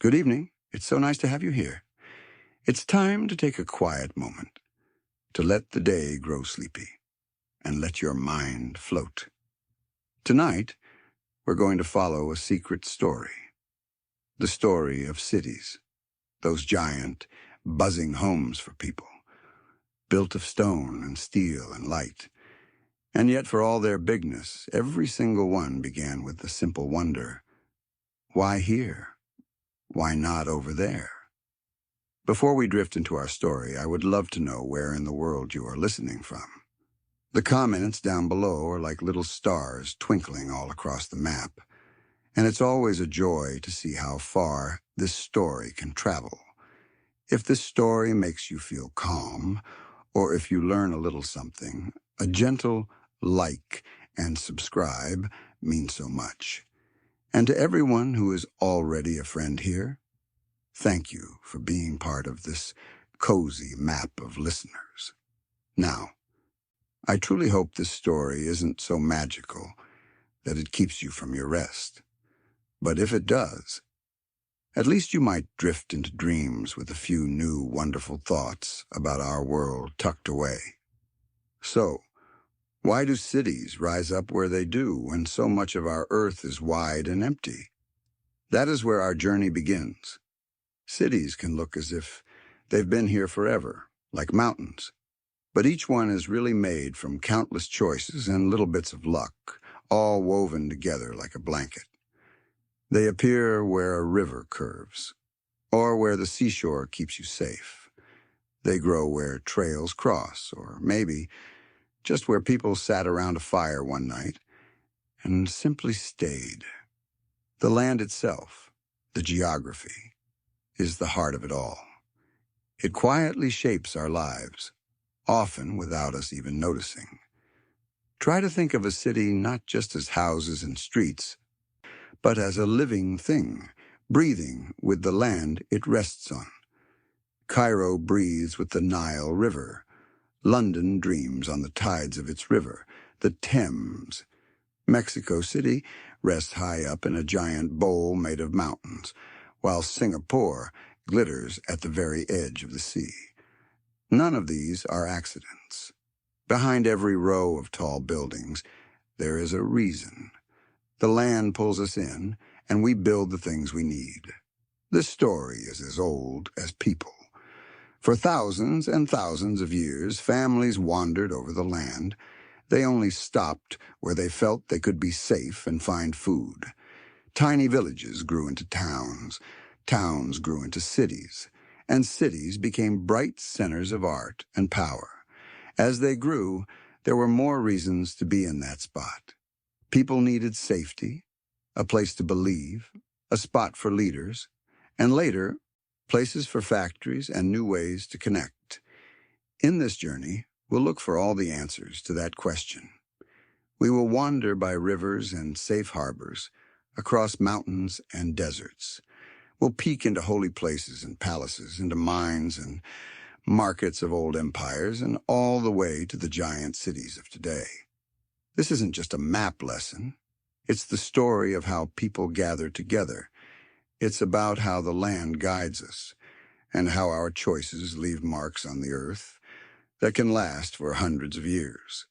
Good evening. It's so nice to have you here. It's time to take a quiet moment, to let the day grow sleepy, and let your mind float. Tonight, we're going to follow a secret story. The story of cities, those giant, buzzing homes for people, built of stone and steel and light. And yet, for all their bigness, every single one began with the simple wonder, why here? Why not over there? Before we drift into our story, I would love to know where in the world you are listening from. The comments down below are like little stars twinkling all across the map, and it's always a joy to see how far this story can travel. If this story makes you feel calm, or if you learn a little something, a gentle like and subscribe means so much. And to everyone who is already a friend here, thank you for being part of this cozy map of listeners. Now, I truly hope this story isn't so magical that it keeps you from your rest. But if it does, at least you might drift into dreams with a few new wonderful thoughts about our world tucked away. So, why do cities rise up where they do when so much of our earth is wide and empty? That is where our journey begins. Cities can look as if they've been here forever, like mountains. But each one is really made from countless choices and little bits of luck, all woven together like a blanket. They appear where a river curves, or where the seashore keeps you safe. They grow where trails cross, or maybe just where people sat around a fire one night and simply stayed. The land itself, the geography, is the heart of it all. It quietly shapes our lives, often without us even noticing. Try to think of a city not just as houses and streets, but as a living thing, breathing with the land it rests on. Cairo breathes with the Nile River. London dreams on the tides of its river, the Thames. Mexico City rests high up in a giant bowl made of mountains, while Singapore glitters at the very edge of the sea. None of these are accidents. Behind every row of tall buildings, there is a reason. The land pulls us in, and we build the things we need. This story is as old as people. For thousands and thousands of years, families wandered over the land. They only stopped where they felt they could be safe and find food. Tiny villages grew into towns, towns grew into cities, and cities became bright centers of art and power. As they grew, there were more reasons to be in that spot. People needed safety, a place to believe, a spot for leaders, and later, places for factories and new ways to connect. In this journey, we'll look for all the answers to that question. We will wander by rivers and safe harbors, across mountains and deserts. We'll peek into holy places and palaces, into mines and markets of old empires, and all the way to the giant cities of today. This isn't just a map lesson. It's the story of how people gather together. It's about how the land guides us, and how our choices leave marks on the earth that can last for hundreds of years.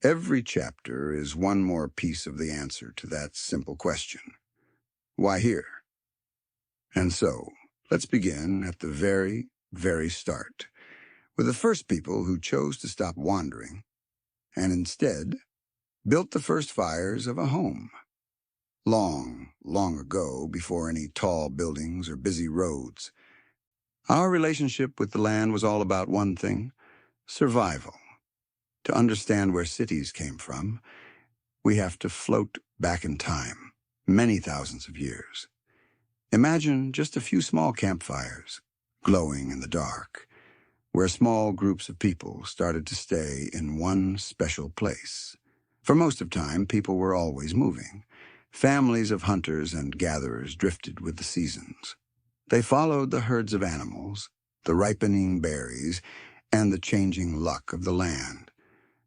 Every chapter is one more piece of the answer to that simple question. Why here? And so, let's begin at the very, very start, with the first people who chose to stop wandering, and instead built the first fires of a home. Long, long ago, before any tall buildings or busy roads, our relationship with the land was all about one thing: survival. To understand where cities came from, we have to float back in time, many thousands of years. Imagine just a few small campfires, glowing in the dark, where small groups of people started to stay in one special place. For most of time, people were always moving. Families of hunters and gatherers drifted with the seasons. They followed the herds of animals, the ripening berries, and the changing luck of the land.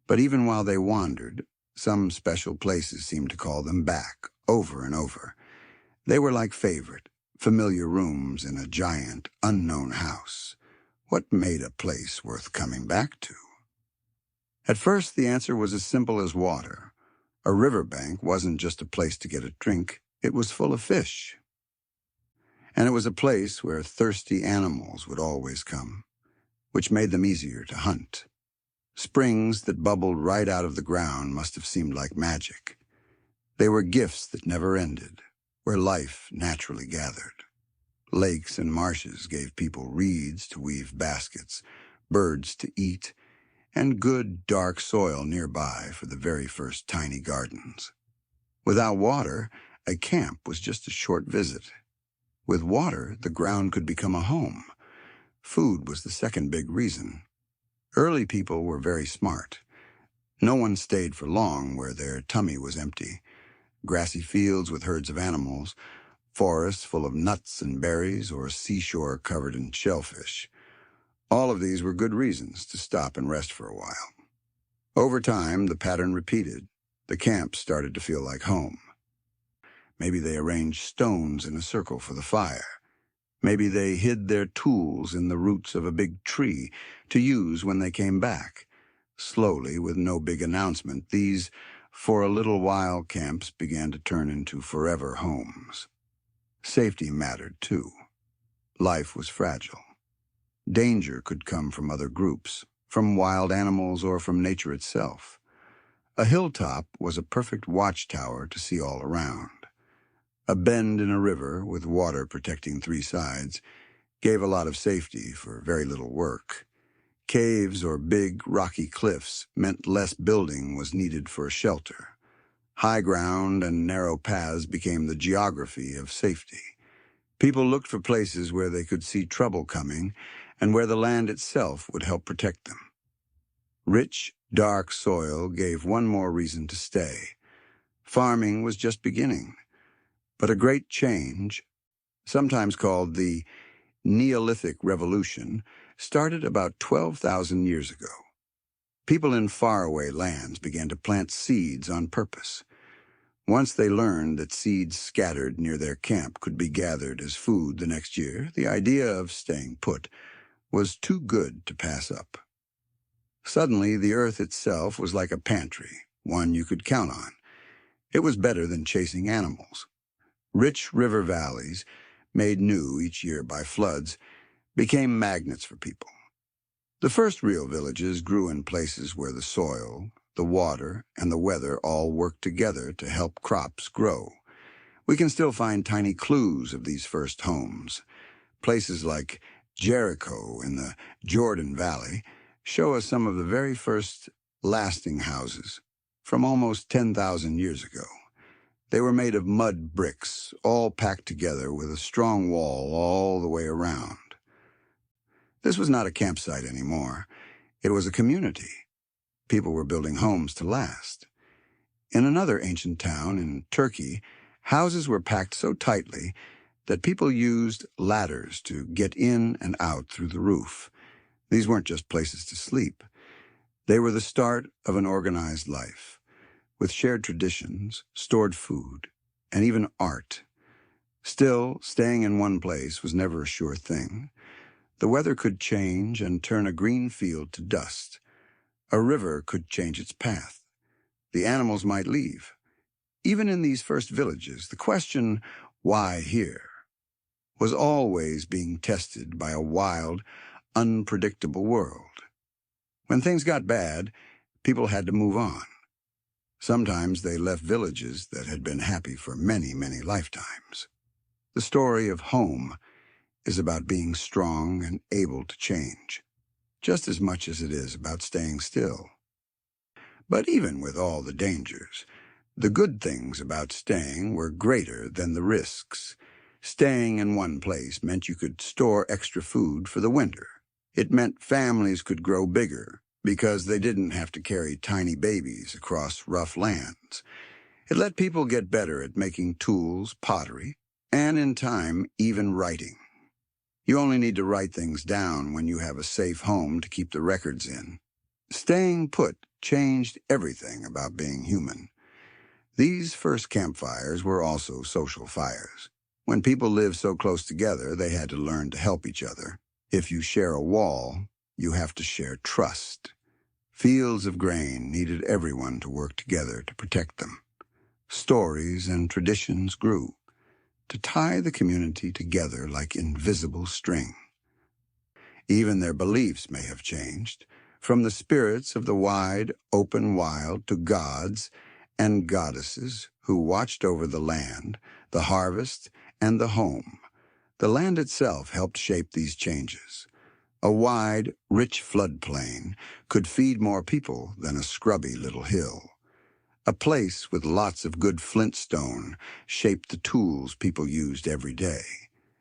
But even while they wandered, some special places seemed to call them back, over and over. They were like familiar rooms in a giant, unknown house. What made a place worth coming back to? At first, the answer was as simple as water. A riverbank wasn't just a place to get a drink, it was full of fish. And it was a place where thirsty animals would always come, which made them easier to hunt. Springs that bubbled right out of the ground must have seemed like magic. They were gifts that never ended, where life naturally gathered. Lakes and marshes gave people reeds to weave baskets, birds to eat, and good, dark soil nearby for the very first tiny gardens. Without water, a camp was just a short visit. With water, the ground could become a home. Food was the second big reason. Early people were very smart. No one stayed for long where their tummy was empty. Grassy fields with herds of animals, forests full of nuts and berries, or a seashore covered in shellfish. All of these were good reasons to stop and rest for a while. Over time, the pattern repeated. The camp started to feel like home. Maybe they arranged stones in a circle for the fire. Maybe they hid their tools in the roots of a big tree to use when they came back. Slowly, with no big announcement, these for a little while camps began to turn into forever homes. Safety mattered too. Life was fragile. Danger could come from other groups, from wild animals or from nature itself. A hilltop was a perfect watchtower to see all around. A bend in a river, with water protecting three sides, gave a lot of safety for very little work. Caves or big, rocky cliffs meant less building was needed for a shelter. High ground and narrow paths became the geography of safety. People looked for places where they could see trouble coming and where the land itself would help protect them. Rich, dark soil gave one more reason to stay. Farming was just beginning. But a great change, sometimes called the Neolithic Revolution, started about 12,000 years ago. People in faraway lands began to plant seeds on purpose. Once they learned that seeds scattered near their camp could be gathered as food the next year, the idea of staying put was too good to pass up. Suddenly, the earth itself was like a pantry, one you could count on. It was better than chasing animals. Rich river valleys, made new each year by floods, became magnets for people. The first real villages grew in places where the soil, the water, and the weather all worked together to help crops grow. We can still find tiny clues of these first homes. Places like Jericho in the Jordan Valley show us some of the very first lasting houses from almost 10,000 years ago. They were made of mud bricks, all packed together with a strong wall all the way around. This was not a campsite anymore. It was a community. People were building homes to last. In another ancient town in Turkey, houses were packed so tightly that people used ladders to get in and out through the roof. These weren't just places to sleep. They were the start of an organized life, with shared traditions, stored food, and even art. Still, staying in one place was never a sure thing. The weather could change and turn a green field to dust. A river could change its path. The animals might leave. Even in these first villages, the question, why here, was always being tested by a wild, unpredictable world. When things got bad, people had to move on. Sometimes they left villages that had been happy for many, many lifetimes. The story of home is about being strong and able to change, just as much as it is about staying still. But even with all the dangers, the good things about staying were greater than the risks. Staying in one place meant you could store extra food for the winter. It meant families could grow bigger, because they didn't have to carry tiny babies across rough lands. It let people get better at making tools, pottery, and in time, even writing. You only need to write things down when you have a safe home to keep the records in. Staying put changed everything about being human. These first campfires were also social fires. When people lived so close together, they had to learn to help each other. If you share a wall, you have to share trust. Fields of grain needed everyone to work together to protect them. Stories and traditions grew to tie the community together like invisible string. Even their beliefs may have changed, from the spirits of the wide, open wild to gods and goddesses who watched over the land, the harvest, and the home. The land itself helped shape these changes. A wide, rich floodplain could feed more people than a scrubby little hill. A place with lots of good flintstone shaped the tools people used every day.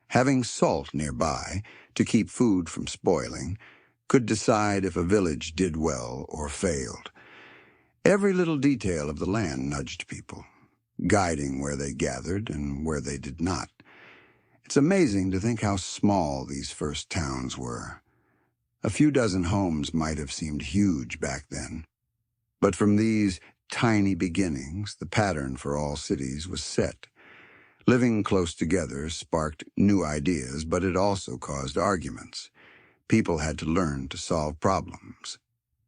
Having salt nearby to keep food from spoiling could decide if a village did well or failed. Every little detail of the land nudged people, guiding where they gathered and where they did not. It's amazing to think how small these first towns were. A few dozen homes might have seemed huge back then. But from these tiny beginnings, the pattern for all cities was set. Living close together sparked new ideas, but it also caused arguments. People had to learn to solve problems.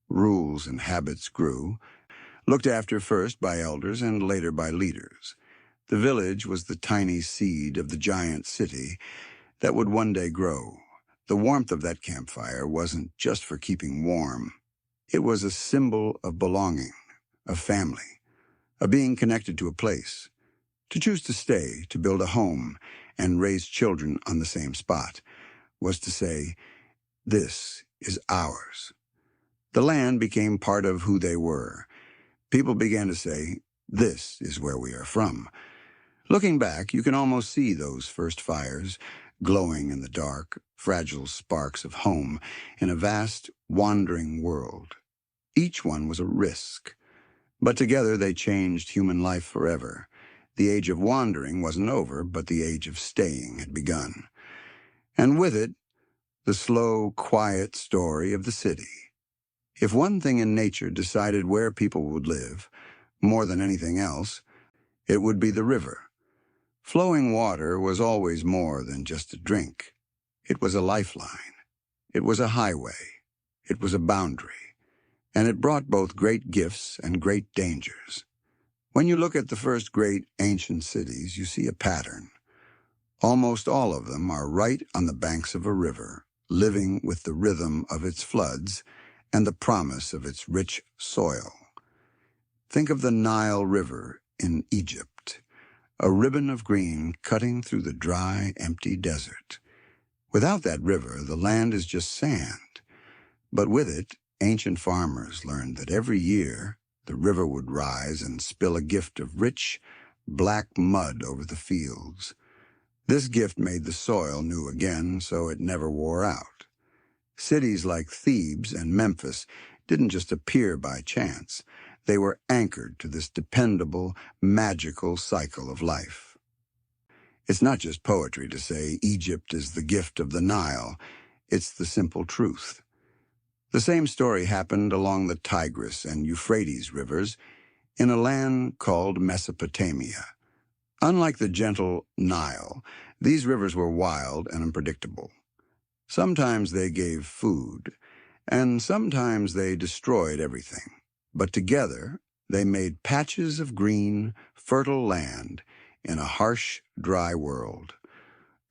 Rules and habits grew, looked after first by elders and later by leaders. The village was the tiny seed of the giant city that would one day grow. The warmth of that campfire wasn't just for keeping warm. It was a symbol of belonging, of family, of being connected to a place. To choose to stay, to build a home, and raise children on the same spot was to say, this is ours. The land became part of who they were. People began to say, this is where we are from. Looking back, you can almost see those first fires, glowing in the dark, fragile sparks of home in a vast, wandering world. Each one was a risk, but together they changed human life forever. The age of wandering wasn't over, but the age of staying had begun. And with it, the slow, quiet story of the city. If one thing in nature decided where people would live, more than anything else, it would be the river. Flowing water was always more than just a drink. It was a lifeline. It was a highway. It was a boundary. And it brought both great gifts and great dangers. When you look at the first great ancient cities, you see a pattern. Almost all of them are right on the banks of a river, living with the rhythm of its floods and the promise of its rich soil. Think of the Nile River in Egypt, a ribbon of green cutting through the dry, empty desert. Without that river, the land is just sand. But with it, ancient farmers learned that every year the river would rise and spill a gift of rich, black mud over the fields. This gift made the soil new again, so it never wore out. Cities like Thebes and Memphis didn't just appear by chance. They were anchored to this dependable, magical cycle of life. It's not just poetry to say Egypt is the gift of the Nile. It's the simple truth. The same story happened along the Tigris and Euphrates rivers in a land called Mesopotamia. Unlike the gentle Nile, these rivers were wild and unpredictable. Sometimes they gave food, and sometimes they destroyed everything. But together, they made patches of green, fertile land in a harsh, dry world.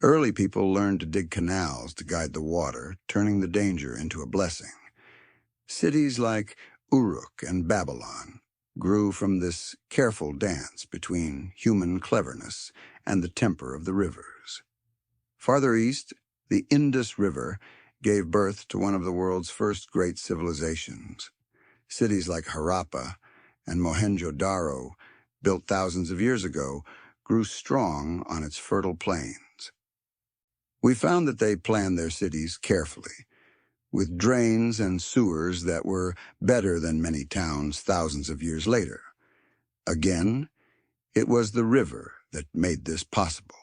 Early people learned to dig canals to guide the water, turning the danger into a blessing. Cities like Uruk and Babylon grew from this careful dance between human cleverness and the temper of the rivers. Farther east, the Indus River gave birth to one of the world's first great civilizations. Cities like Harappa and Mohenjo-Daro, built thousands of years ago, grew strong on its fertile plains. We found that they planned their cities carefully, with drains and sewers that were better than many towns thousands of years later. Again, it was the river that made this possible.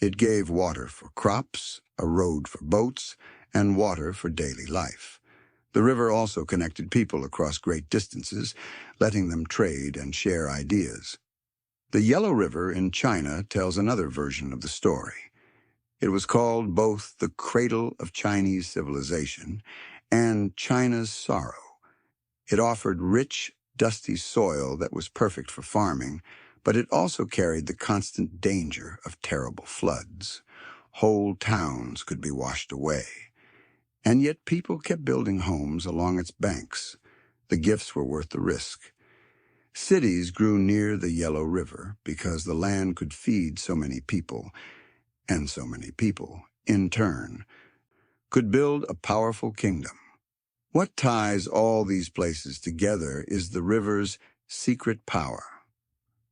It gave water for crops, a road for boats, and water for daily life. The river also connected people across great distances, letting them trade and share ideas. The Yellow River in China tells another version of the story. It was called both the cradle of Chinese civilization and China's sorrow. It offered rich, dusty soil that was perfect for farming, but it also carried the constant danger of terrible floods. Whole towns could be washed away. And yet people kept building homes along its banks. The gifts were worth the risk. Cities grew near the Yellow River because the land could feed so many people, and so many people, in turn, could build a powerful kingdom. What ties all these places together is the river's secret power.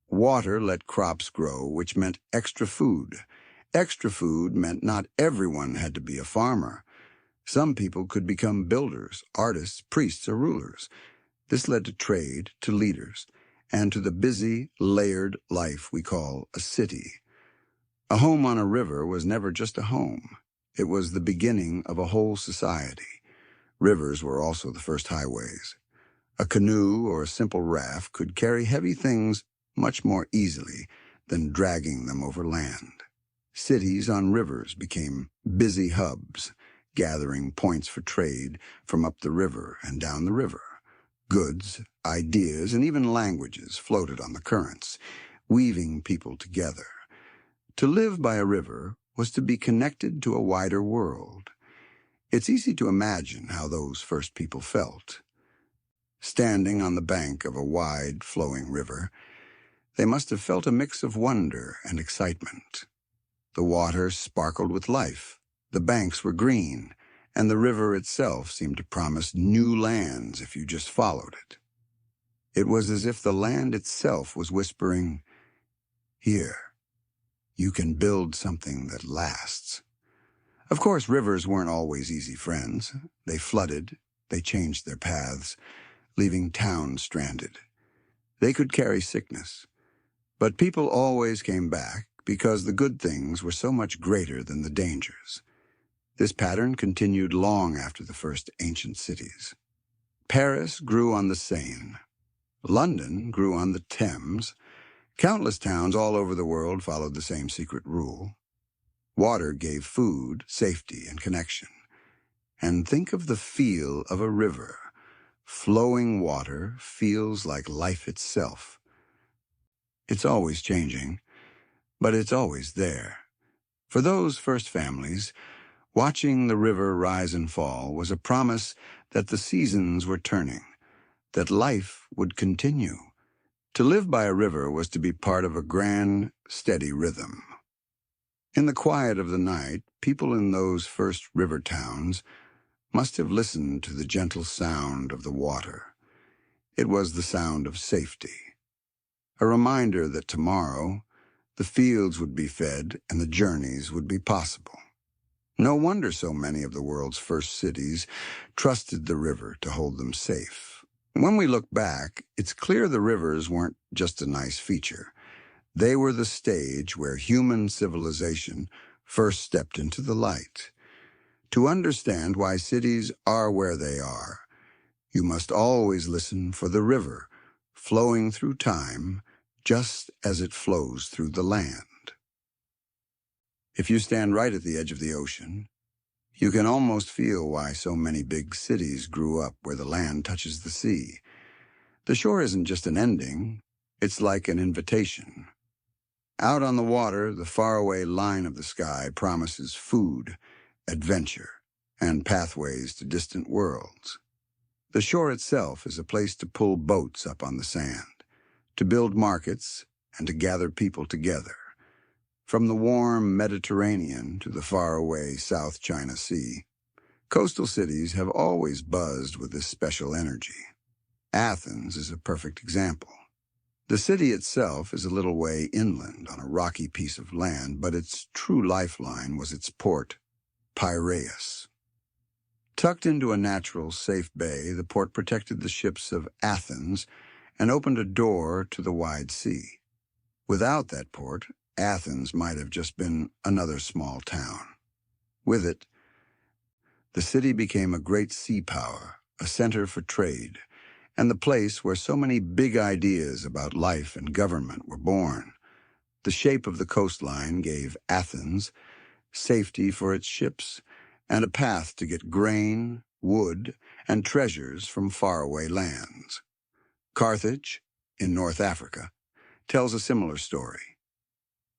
Water let crops grow, which meant extra food. Extra food meant not everyone had to be a farmer. Some people could become builders, artists, priests, or rulers. This led to trade, to leaders, and to the busy, layered life we call a city. A home on a river was never just a home. It was the beginning of a whole society. Rivers were also the first highways. A canoe or a simple raft could carry heavy things much more easily than dragging them over land. Cities on rivers became busy hubs, gathering points for trade from up the river and down the river. Goods, ideas, and even languages floated on the currents, weaving people together. To live by a river was to be connected to a wider world. It's easy to imagine how those first people felt. Standing on the bank of a wide, flowing river, they must have felt a mix of wonder and excitement. The water sparkled with life, the banks were green, and the river itself seemed to promise new lands if you just followed it. It was as if the land itself was whispering, "Here, you can build something that lasts." Of course, rivers weren't always easy friends. They flooded, they changed their paths, leaving towns stranded. They could carry sickness, but people always came back because the good things were so much greater than the dangers. This pattern continued long after the first ancient cities. Paris grew on the Seine. London grew on the Thames. Countless towns all over the world followed the same secret rule. Water gave food, safety, and connection. And think of the feel of a river. Flowing water feels like life itself. It's always changing, but it's always there. For those first families, watching the river rise and fall was a promise that the seasons were turning, that life would continue. To live by a river was to be part of a grand, steady rhythm. In the quiet of the night, people in those first river towns must have listened to the gentle sound of the water. It was the sound of safety, a reminder that tomorrow the fields would be fed and the journeys would be possible. No wonder so many of the world's first cities trusted the river to hold them safe. When we look back, it's clear the rivers weren't just a nice feature. They were the stage where human civilization first stepped into the light. To understand why cities are where they are, you must always listen for the river, flowing through time, just as it flows through the land. If you stand right at the edge of the ocean, you can almost feel why so many big cities grew up where the land touches the sea. The shore isn't just an ending, it's like an invitation. Out on the water, the faraway line of the sky promises food, adventure, and pathways to distant worlds. The shore itself is a place to pull boats up on the sand, to build markets, and to gather people together. From the warm Mediterranean to the faraway South China Sea, coastal cities have always buzzed with this special energy. Athens is a perfect example. The city itself is a little way inland on a rocky piece of land, but its true lifeline was its port, Piraeus. Tucked into a natural, safe bay, the port protected the ships of Athens and opened a door to the wide sea. Without that port, Athens might have just been another small town. With it, the city became a great sea power, a center for trade, and the place where so many big ideas about life and government were born. The shape of the coastline gave Athens safety for its ships and a path to get grain, wood, and treasures from faraway lands. Carthage, in North Africa, tells a similar story.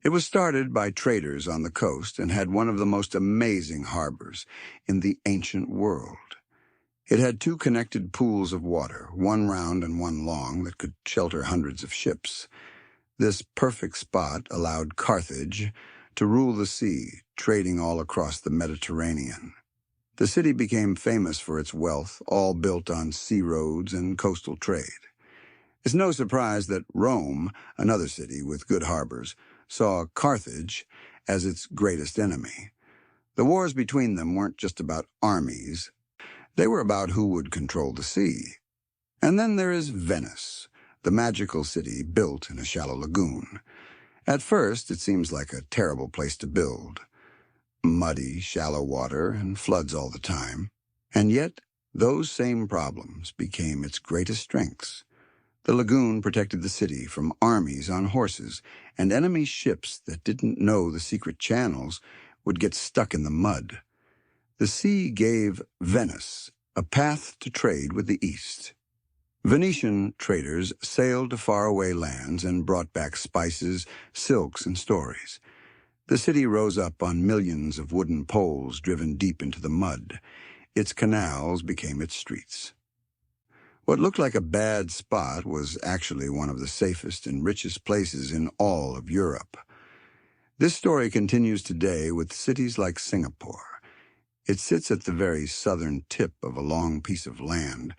It was started by traders on the coast and had one of the most amazing harbors in the ancient world. It had two connected pools of water, one round and one long, that could shelter hundreds of ships. This perfect spot allowed Carthage to rule the sea, trading all across the Mediterranean. The city became famous for its wealth, all built on sea roads and coastal trade. It's no surprise that Rome, another city with good harbors, saw Carthage as its greatest enemy. The wars between them weren't just about armies. They were about who would control the sea. And then there is Venice, the magical city built in a shallow lagoon. At first, it seems like a terrible place to build. Muddy, shallow water and floods all the time. And yet, those same problems became its greatest strengths. The lagoon protected the city from armies on horses, and enemy ships that didn't know the secret channels would get stuck in the mud. The sea gave Venice a path to trade with the East. Venetian traders sailed to faraway lands and brought back spices, silks, and stories. The city rose up on millions of wooden poles driven deep into the mud. Its canals became its streets. What looked like a bad spot was actually one of the safest and richest places in all of Europe. This story continues today with cities like Singapore. It sits at the very southern tip of a long piece of land,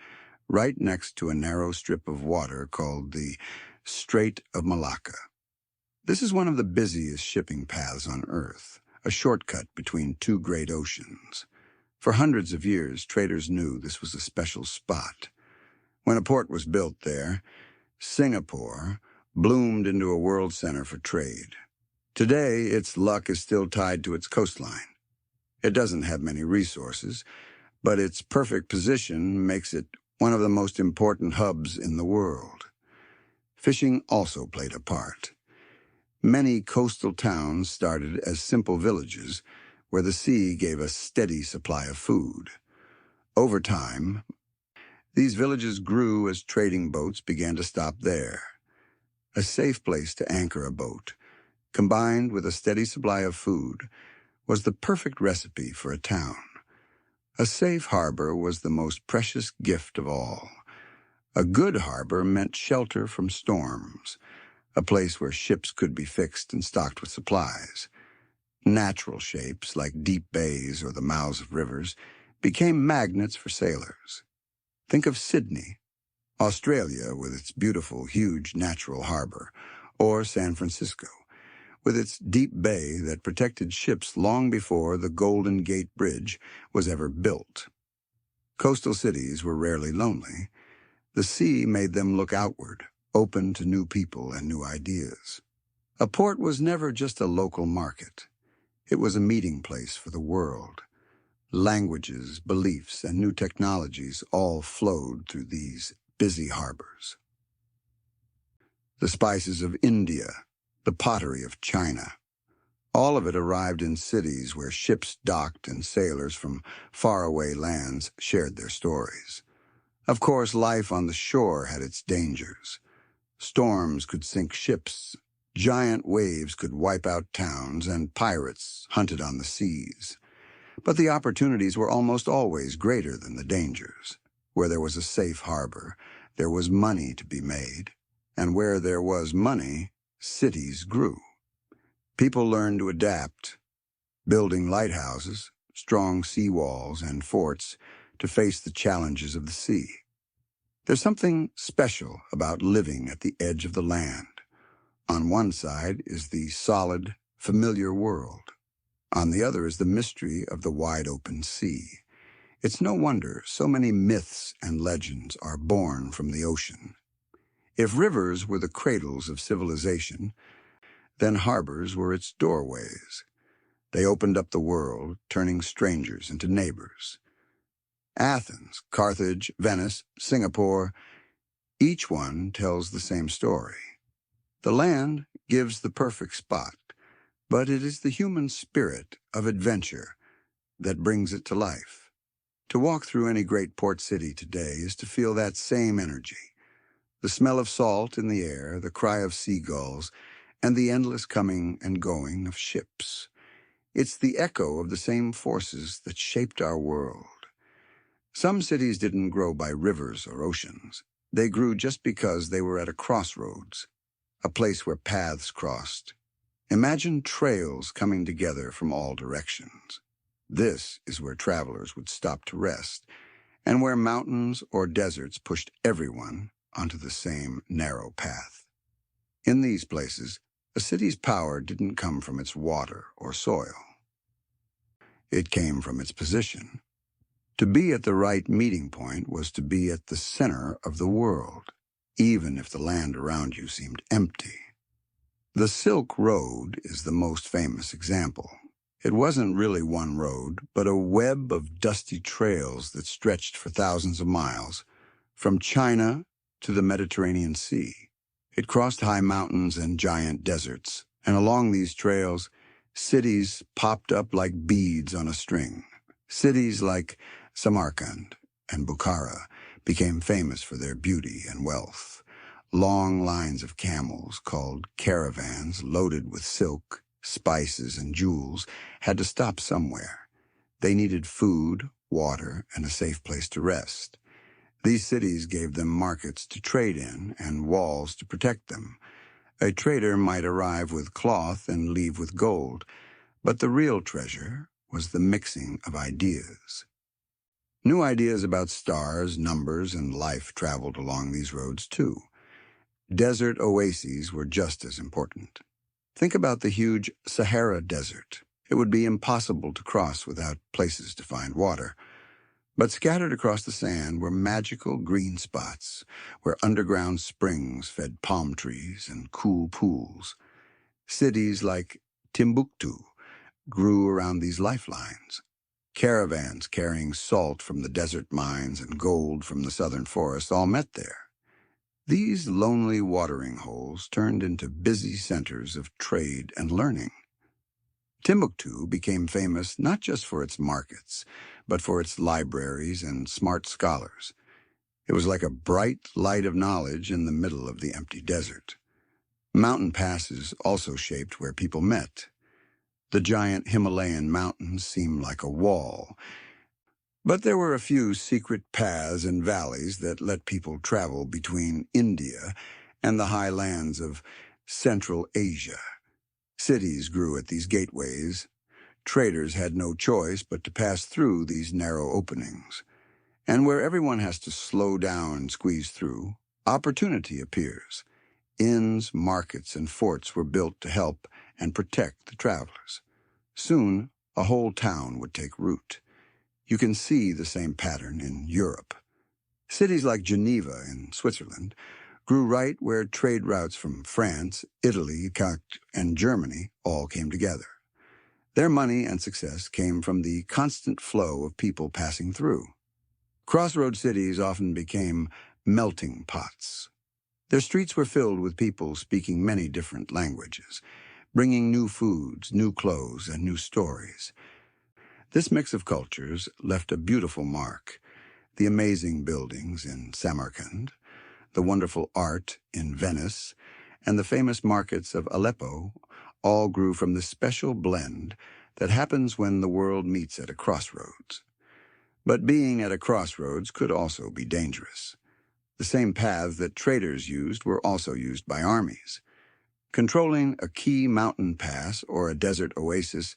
right next to a narrow strip of water called the Strait of Malacca. This is one of the busiest shipping paths on Earth, a shortcut between two great oceans. For hundreds of years, traders knew this was a special spot. When a port was built there, Singapore bloomed into a world center for trade. Today, its luck is still tied to its coastline. It doesn't have many resources, but its perfect position makes it one of the most important hubs in the world. Fishing also played a part. Many coastal towns started as simple villages where the sea gave a steady supply of food. Over time, these villages grew as trading boats began to stop there. A safe place to anchor a boat, combined with a steady supply of food, was the perfect recipe for a town. A safe harbor was the most precious gift of all. A good harbor meant shelter from storms, a place where ships could be fixed and stocked with supplies. Natural shapes, like deep bays or the mouths of rivers, became magnets for sailors. Think of Sydney, Australia, with its beautiful, huge natural harbor, or San Francisco, with its deep bay that protected ships long before the Golden Gate Bridge was ever built. Coastal cities were rarely lonely. The sea made them look outward, open to new people and new ideas. A port was never just a local market. It was a meeting place for the world. Languages, beliefs, and new technologies all flowed through these busy harbors. The spices of India, the pottery of China, all of it arrived in cities where ships docked and sailors from faraway lands shared their stories. Of course, life on the shore had its dangers. Storms could sink ships, giant waves could wipe out towns, and pirates hunted on the seas. But the opportunities were almost always greater than the dangers. Where there was a safe harbor, there was money to be made. And where there was money, cities grew. People learned to adapt, building lighthouses, strong seawalls, and forts to face the challenges of the sea. There's something special about living at the edge of the land. On one side is the solid, familiar world. On the other is the mystery of the wide-open sea. It's no wonder so many myths and legends are born from the ocean. If rivers were the cradles of civilization, then harbors were its doorways. They opened up the world, turning strangers into neighbors. Athens, Carthage, Venice, Singapore, Each one tells the same story. The land gives the perfect spot, but it is the human spirit of adventure that brings it to life. To walk through any great port city today is to feel that same energy. The smell of salt in the air, the cry of seagulls, and the endless coming and going of ships. It's the echo of the same forces that shaped our world. Some cities didn't grow by rivers or oceans. They grew just because they were at a crossroads, a place where paths crossed. Imagine trails coming together from all directions. This is where travelers would stop to rest, and where mountains or deserts pushed everyone onto the same narrow path. In these places, a city's power didn't come from its water or soil. It came from its position. To be at the right meeting point was to be at the center of the world, even if the land around you seemed empty. The Silk Road is the most famous example. It wasn't really one road, but a web of dusty trails that stretched for thousands of miles, from China to the Mediterranean Sea. It crossed high mountains and giant deserts, and along these trails, cities popped up like beads on a string. Cities like Samarkand and Bukhara became famous for their beauty and wealth. Long lines of camels, called caravans, loaded with silk, spices, and jewels, had to stop somewhere. They needed food, water, and a safe place to rest. These cities gave them markets to trade in and walls to protect them. A trader might arrive with cloth and leave with gold, but the real treasure was the mixing of ideas. New ideas about stars, numbers, and life traveled along these roads too. Desert oases were just as important. Think about the huge Sahara Desert. It would be impossible to cross without places to find water. But scattered across the sand were magical green spots, where underground springs fed palm trees and cool pools. Cities like Timbuktu grew around these lifelines. Caravans carrying salt from the desert mines and gold from the southern forests all met there. These lonely watering holes turned into busy centers of trade and learning. Timbuktu became famous not just for its markets, but for its libraries and smart scholars. It was like a bright light of knowledge in the middle of the empty desert. Mountain passes also shaped where people met. The giant Himalayan mountains seemed like a wall, but there were a few secret paths and valleys that let people travel between India and the high lands of Central Asia. Cities grew at these gateways. Traders had no choice but to pass through these narrow openings. And where everyone has to slow down and squeeze through, opportunity appears. Inns, markets, and forts were built to help and protect the travelers. Soon, a whole town would take root. You can see the same pattern in Europe. Cities like Geneva in Switzerland grew right where trade routes from France, Italy, and Germany all came together. Their money and success came from the constant flow of people passing through. Crossroad cities often became melting pots. Their streets were filled with people speaking many different languages, bringing new foods, new clothes, and new stories. This mix of cultures left a beautiful mark. The amazing buildings in Samarkand, the wonderful art in Venice, and the famous markets of Aleppo all grew from the special blend that happens when the world meets at a crossroads. But being at a crossroads could also be dangerous. The same paths that traders used were also used by armies. Controlling a key mountain pass or a desert oasis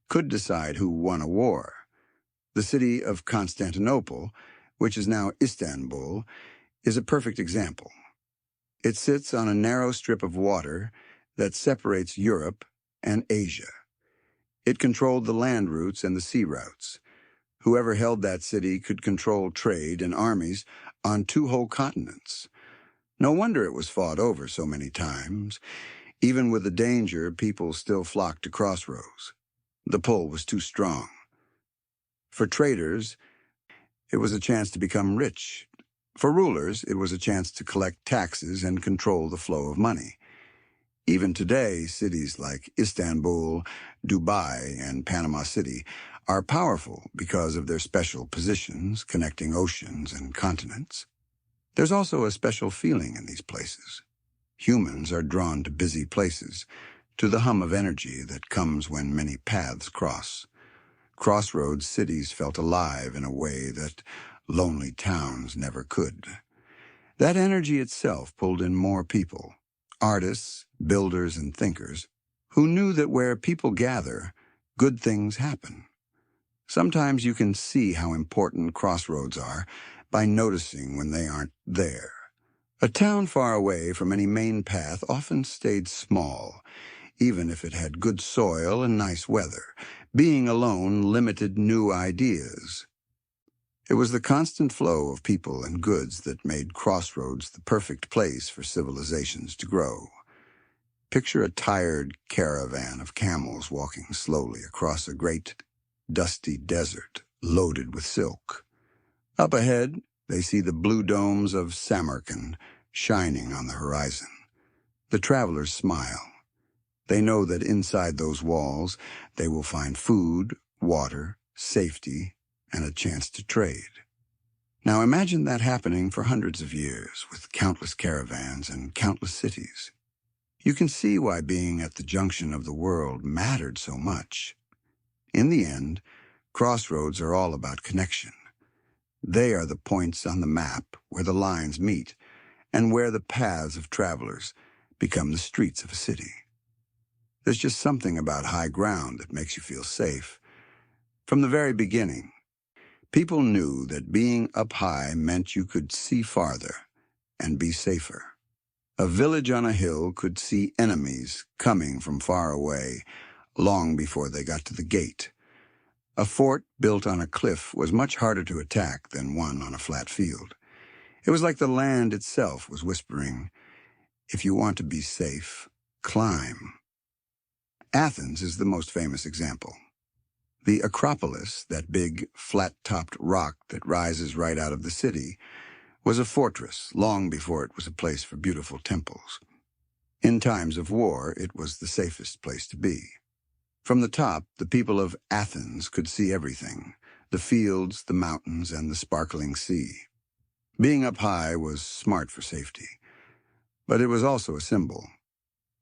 could decide who won a war. The city of Constantinople, which is now Istanbul, is a perfect example. It sits on a narrow strip of water that separates Europe and Asia. It controlled the land routes and the sea routes. Whoever held that city could control trade and armies on 2 whole continents. No wonder it was fought over so many times. Even with the danger, people still flocked to crossroads. The pull was too strong. For traders, it was a chance to become rich, For rulers, it was a chance to collect taxes and control the flow of money. Even today, cities like Istanbul, Dubai, and Panama City are powerful because of their special positions connecting oceans and continents. There's also a special feeling in these places. Humans are drawn to busy places, to the hum of energy that comes when many paths cross. Crossroads cities felt alive in a way that lonely towns never could. That energy itself pulled in more people, artists, builders, and thinkers, who knew that where people gather, good things happen. Sometimes you can see how important crossroads are by noticing when they aren't there. A town far away from any main path often stayed small, even if it had good soil and nice weather. Being alone limited new ideas. It was the constant flow of people and goods that made crossroads the perfect place for civilizations to grow. Picture a tired caravan of camels walking slowly across a great, dusty desert loaded with silk. Up ahead, they see the blue domes of Samarkand shining on the horizon. The travelers smile. They know that inside those walls, they will find food, water, safety, and a chance to trade. Now imagine that happening for hundreds of years with countless caravans and countless cities. You can see why being at the junction of the world mattered so much. In the end, crossroads are all about connection. They are the points on the map where the lines meet and where the paths of travelers become the streets of a city. There's just something about high ground that makes you feel safe. From the very beginning, people knew that being up high meant you could see farther and be safer. A village on a hill could see enemies coming from far away long before they got to the gate. A fort built on a cliff was much harder to attack than one on a flat field. It was like the land itself was whispering, "If you want to be safe, climb." Athens is the most famous example. The Acropolis, that big, flat-topped rock that rises right out of the city, was a fortress long before it was a place for beautiful temples. In times of war, it was the safest place to be. From the top, the people of Athens could see everything, the fields, the mountains, and the sparkling sea. Being up high was smart for safety, but it was also a symbol.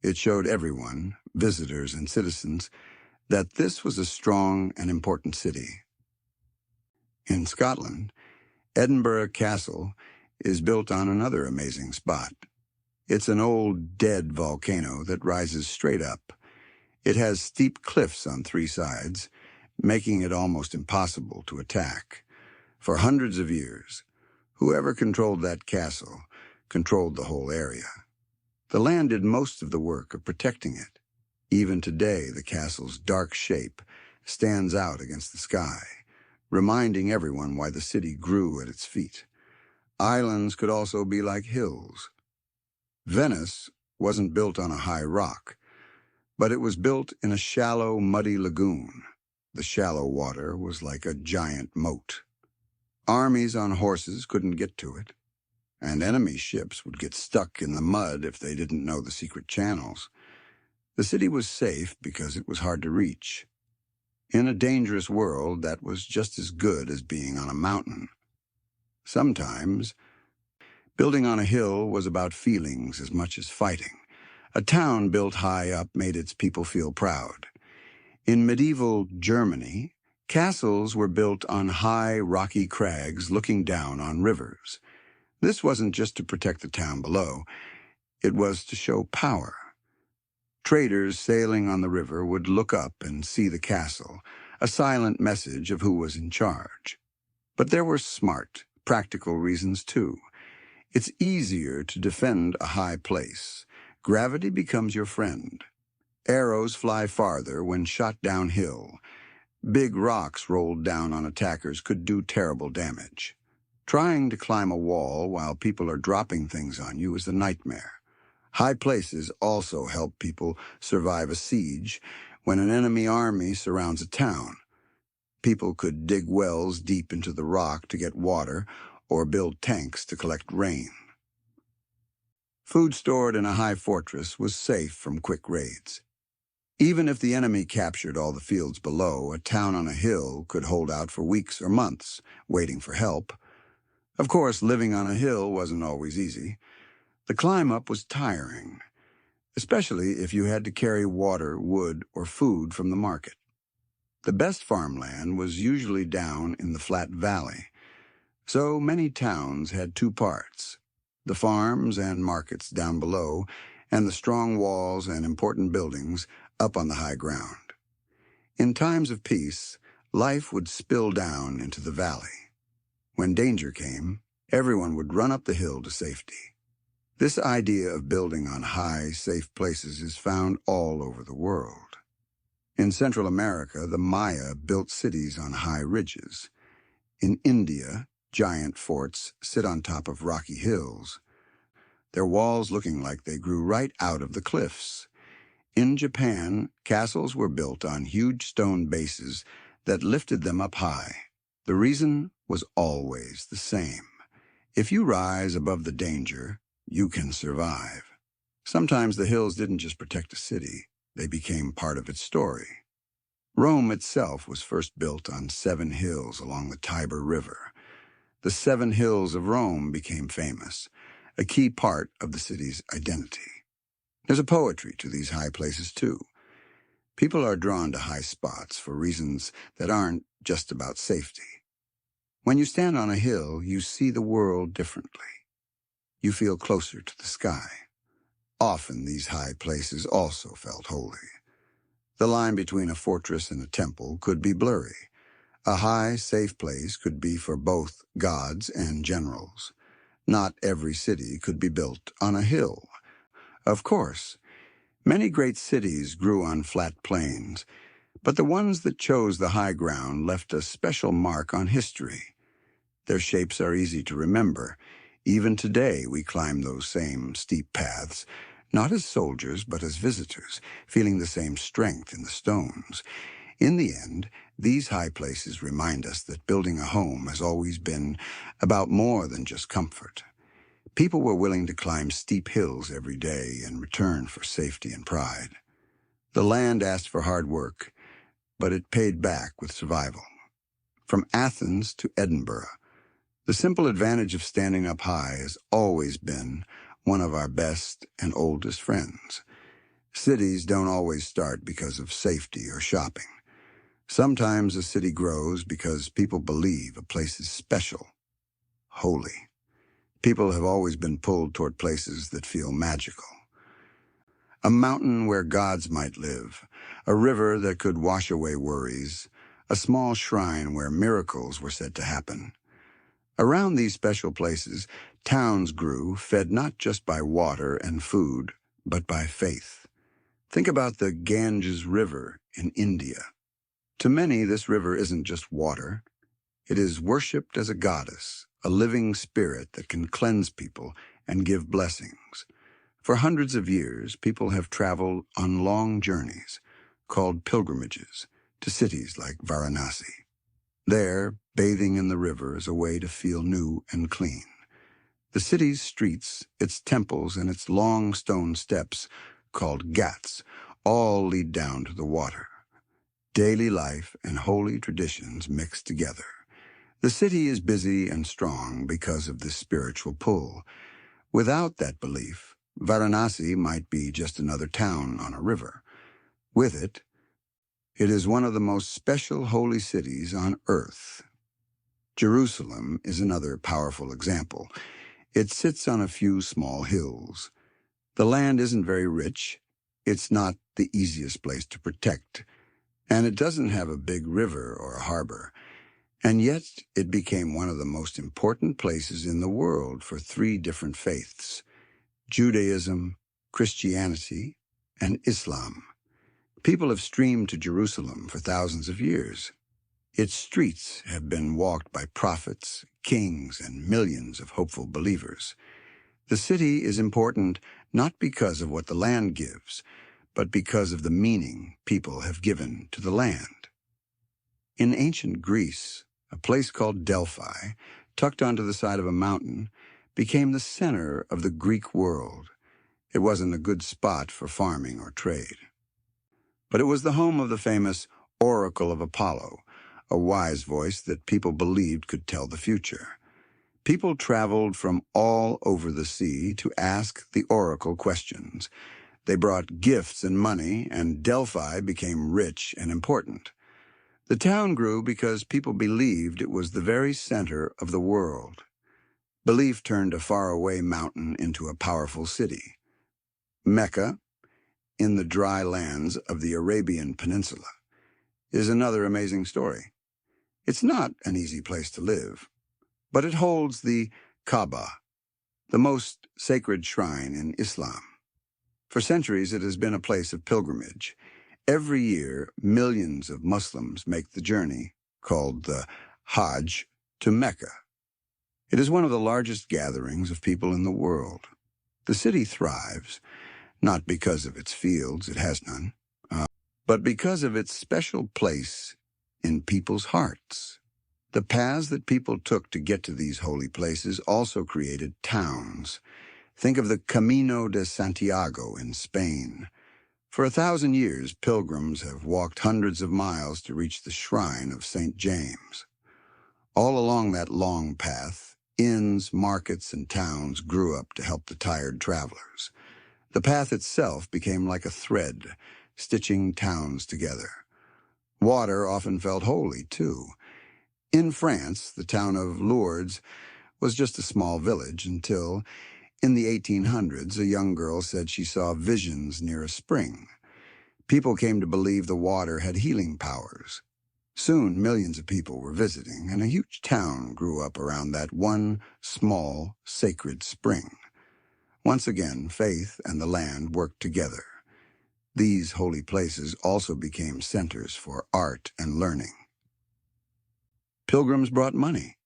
It showed everyone, visitors and citizens, that this was a strong and important city. In Scotland, Edinburgh Castle is built on another amazing spot. It's an old, dead volcano that rises straight up. It has steep cliffs on three sides, making it almost impossible to attack. For hundreds of years, whoever controlled that castle controlled the whole area. The land did most of the work of protecting it. Even today, the castle's dark shape stands out against the sky, reminding everyone why the city grew at its feet. Islands could also be like hills. Venice wasn't built on a high rock, but it was built in a shallow, muddy lagoon. The shallow water was like a giant moat. Armies on horses couldn't get to it, and enemy ships would get stuck in the mud if they didn't know the secret channels. The city was safe because it was hard to reach. In a dangerous world, that was just as good as being on a mountain. Sometimes, building on a hill was about feelings as much as fighting. A town built high up made its people feel proud. In medieval Germany, castles were built on high, rocky crags looking down on rivers. This wasn't just to protect the town below. It was to show power. Traders sailing on the river would look up and see the castle, a silent message of who was in charge. But there were smart, practical reasons too. It's easier to defend a high place. Gravity becomes your friend. Arrows fly farther when shot downhill. Big rocks rolled down on attackers could do terrible damage. Trying to climb a wall while people are dropping things on you is a nightmare. High places also help people survive a siege when an enemy army surrounds a town. People could dig wells deep into the rock to get water, or build tanks to collect rain. Food stored in a high fortress was safe from quick raids. Even if the enemy captured all the fields below, a town on a hill could hold out for weeks or months, waiting for help. Of course, living on a hill wasn't always easy. The climb up was tiring, especially if you had to carry water, wood, or food from the market. The best farmland was usually down in the flat valley, so many towns had two parts: the farms and markets down below, and the strong walls and important buildings up on the high ground. In times of peace, life would spill down into the valley. When danger came, everyone would run up the hill to safety. This idea of building on high, safe places is found all over the world. In Central America, the Maya built cities on high ridges. In India, giant forts sit on top of rocky hills, their walls looking like they grew right out of the cliffs. In Japan, castles were built on huge stone bases that lifted them up high. The reason was always the same. If you rise above the danger, you can survive. Sometimes the hills didn't just protect a city, they became part of its story. Rome itself was first built on 7 hills along the Tiber River. The 7 hills of Rome became famous, a key part of the city's identity. There's a poetry to these high places, too. People are drawn to high spots for reasons that aren't just about safety. When you stand on a hill, you see the world differently. You feel closer to the sky. Often these high places also felt holy. The line between a fortress and a temple could be blurry. A high, safe place could be for both gods and generals. Not every city could be built on a hill. Of course, many great cities grew on flat plains, but the ones that chose the high ground left a special mark on history. Their shapes are easy to remember. Even today we climb those same steep paths, not as soldiers but as visitors, feeling the same strength in the stones. In the end, these high places remind us that building a home has always been about more than just comfort. People were willing to climb steep hills every day in return for safety and pride. The land asked for hard work, but it paid back with survival. From Athens to Edinburgh, the simple advantage of standing up high has always been one of our best and oldest friends. Cities don't always start because of safety or shopping. Sometimes a city grows because people believe a place is special, holy. People have always been pulled toward places that feel magical. A mountain where gods might live, a river that could wash away worries, a small shrine where miracles were said to happen. Around these special places, towns grew, fed not just by water and food, but by faith. Think about the Ganges River in India. To many, this river isn't just water. It is worshipped as a goddess, a living spirit that can cleanse people and give blessings. For hundreds of years, people have traveled on long journeys, called pilgrimages, to cities like Varanasi. There, bathing in the river is a way to feel new and clean. The city's streets, its temples, and its long stone steps, called ghats, all lead down to the water. Daily life and holy traditions mix together. The city is busy and strong because of this spiritual pull. Without that belief, Varanasi might be just another town on a river. With it, it is one of the most special holy cities on earth. Jerusalem is another powerful example. It sits on a few small hills. The land isn't very rich. It's not the easiest place to protect. And it doesn't have a big river or a harbor. And yet it became one of the most important places in the world for 3 different faiths: Judaism, Christianity, and Islam. People have streamed to Jerusalem for thousands of years. Its streets have been walked by prophets, kings, and millions of hopeful believers. The city is important not because of what the land gives, but because of the meaning people have given to the land. In ancient Greece, a place called Delphi, tucked onto the side of a mountain, became the center of the Greek world. It wasn't a good spot for farming or trade. But it was the home of the famous Oracle of Apollo, a wise voice that people believed could tell the future. People traveled from all over the sea to ask the oracle questions. They brought gifts and money, and Delphi became rich and important. The town grew because people believed it was the very center of the world. Belief turned a faraway mountain into a powerful city. Mecca, in the dry lands of the Arabian Peninsula, is another amazing story. It's not an easy place to live, but it holds the Kaaba, the most sacred shrine in Islam. For centuries, it has been a place of pilgrimage. Every year, millions of Muslims make the journey, called the Hajj, to Mecca. It is one of the largest gatherings of people in the world. The city thrives, not because of its fields, it has none, but because of its special place in people's hearts. The paths that people took to get to these holy places also created towns. Think of the Camino de Santiago in Spain. For 1,000 years, pilgrims have walked hundreds of miles to reach the shrine of St. James. All along that long path, inns, markets, and towns grew up to help the tired travelers. The path itself became like a thread, stitching towns together. Water often felt holy, too. In France, the town of Lourdes was just a small village until, in the 1800s, a young girl said she saw visions near a spring. People came to believe the water had healing powers. Soon, millions of people were visiting, and a huge town grew up around that one small, sacred spring. Once again, faith and the land worked together. These holy places also became centers for art and learning. Pilgrims brought money.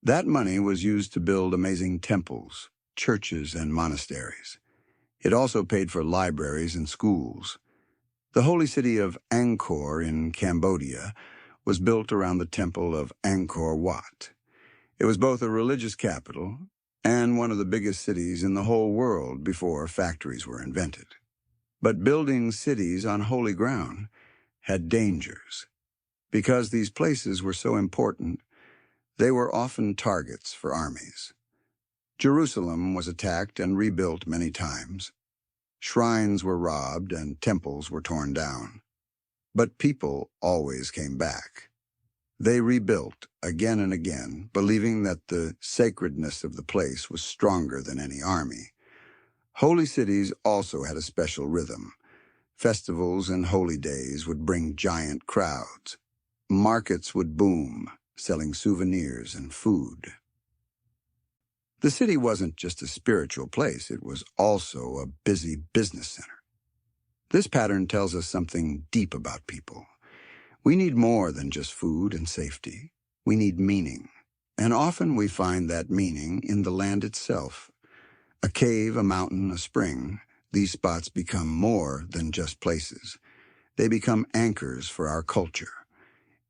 That money was used to build amazing temples, churches, and monasteries. It also paid for libraries and schools. The holy city of Angkor in Cambodia was built around the temple of Angkor Wat. It was both a religious capital and one of the biggest cities in the whole world before factories were invented. But building cities on holy ground had dangers. Because these places were so important, they were often targets for armies. Jerusalem was attacked and rebuilt many times. Shrines were robbed and temples were torn down. But people always came back. They rebuilt again and again, believing that the sacredness of the place was stronger than any army. Holy cities also had a special rhythm. Festivals and holy days would bring giant crowds. Markets would boom, selling souvenirs and food. The city wasn't just a spiritual place, it was also a busy business center. This pattern tells us something deep about people. We need more than just food and safety. We need meaning. And often we find that meaning in the land itself. A cave, a mountain, a spring, these spots become more than just places. They become anchors for our culture.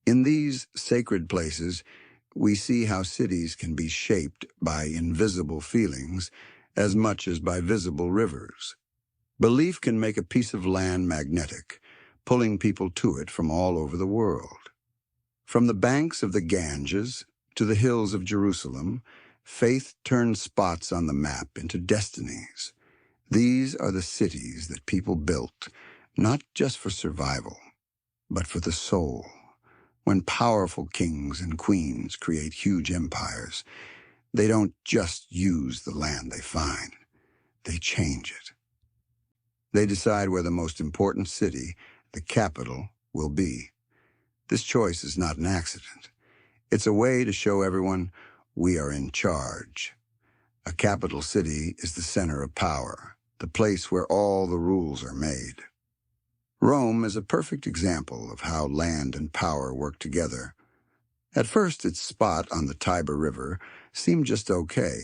In these sacred places, we see how cities can be shaped by invisible feelings as much as by visible rivers. Belief can make a piece of land magnetic, pulling people to it from all over the world. From the banks of the Ganges to the hills of Jerusalem, faith turns spots on the map into destinies. These are the cities that people built, not just for survival, but for the soul. When powerful kings and queens create huge empires, they don't just use the land they find, they change it. They decide where the most important city, the capital, will be. This choice is not an accident. It's a way to show everyone we are in charge. A capital city is the center of power, the place where all the rules are made. Rome is a perfect example of how land and power work together. At first, its spot on the Tiber River seemed just okay.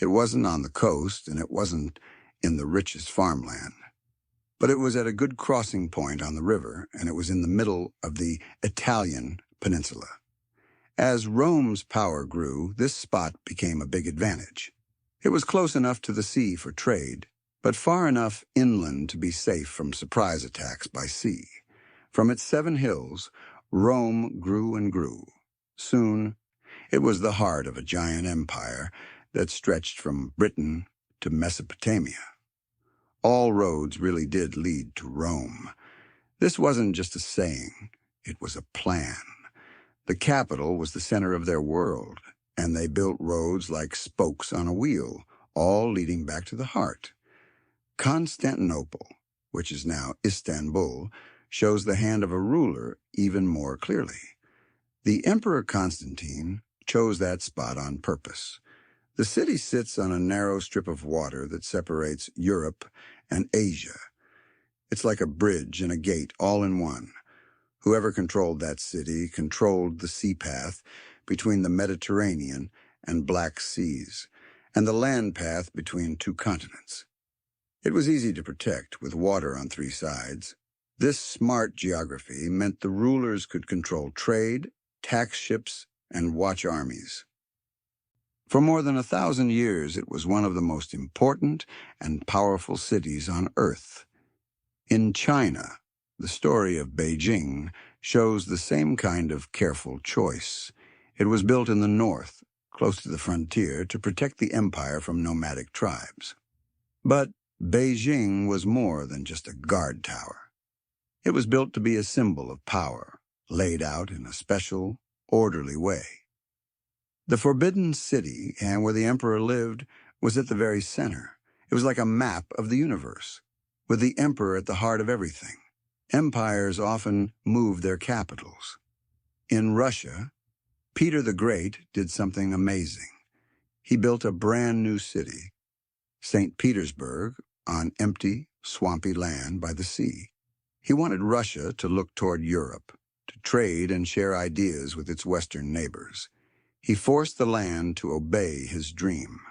It wasn't on the coast, and it wasn't in the richest farmland. But it was at a good crossing point on the river, and it was in the middle of the Italian peninsula. As Rome's power grew, this spot became a big advantage. It was close enough to the sea for trade, but far enough inland to be safe from surprise attacks by sea. From its 7 hills, Rome grew and grew. Soon, it was the heart of a giant empire that stretched from Britain to Mesopotamia. All roads really did lead to Rome. This wasn't just a saying, it was a plan. The capital was the center of their world, and they built roads like spokes on a wheel, all leading back to the heart. Constantinople, which is now Istanbul, shows the hand of a ruler even more clearly. The Emperor Constantine chose that spot on purpose. The city sits on a narrow strip of water that separates Europe and Asia. It's like a bridge and a gate all in one. Whoever controlled that city controlled the sea path between the Mediterranean and Black Seas, and the land path between 2 continents. It was easy to protect, with water on 3 sides. This smart geography meant the rulers could control trade, tax ships, and watch armies. For more than 1,000 years, it was one of the most important and powerful cities on Earth. In China, the story of Beijing shows the same kind of careful choice. It was built in the north, close to the frontier, to protect the empire from nomadic tribes. But Beijing was more than just a guard tower. It was built to be a symbol of power, laid out in a special, orderly way. The Forbidden City, and where the emperor lived, was at the very center. It was like a map of the universe, with the emperor at the heart of everything. Empires often moved their capitals. In Russia, Peter the Great did something amazing. He built a brand new city, St. Petersburg, on empty, swampy land by the sea. He wanted Russia to look toward Europe, to trade and share ideas with its Western neighbors. He forced the land to obey his dream.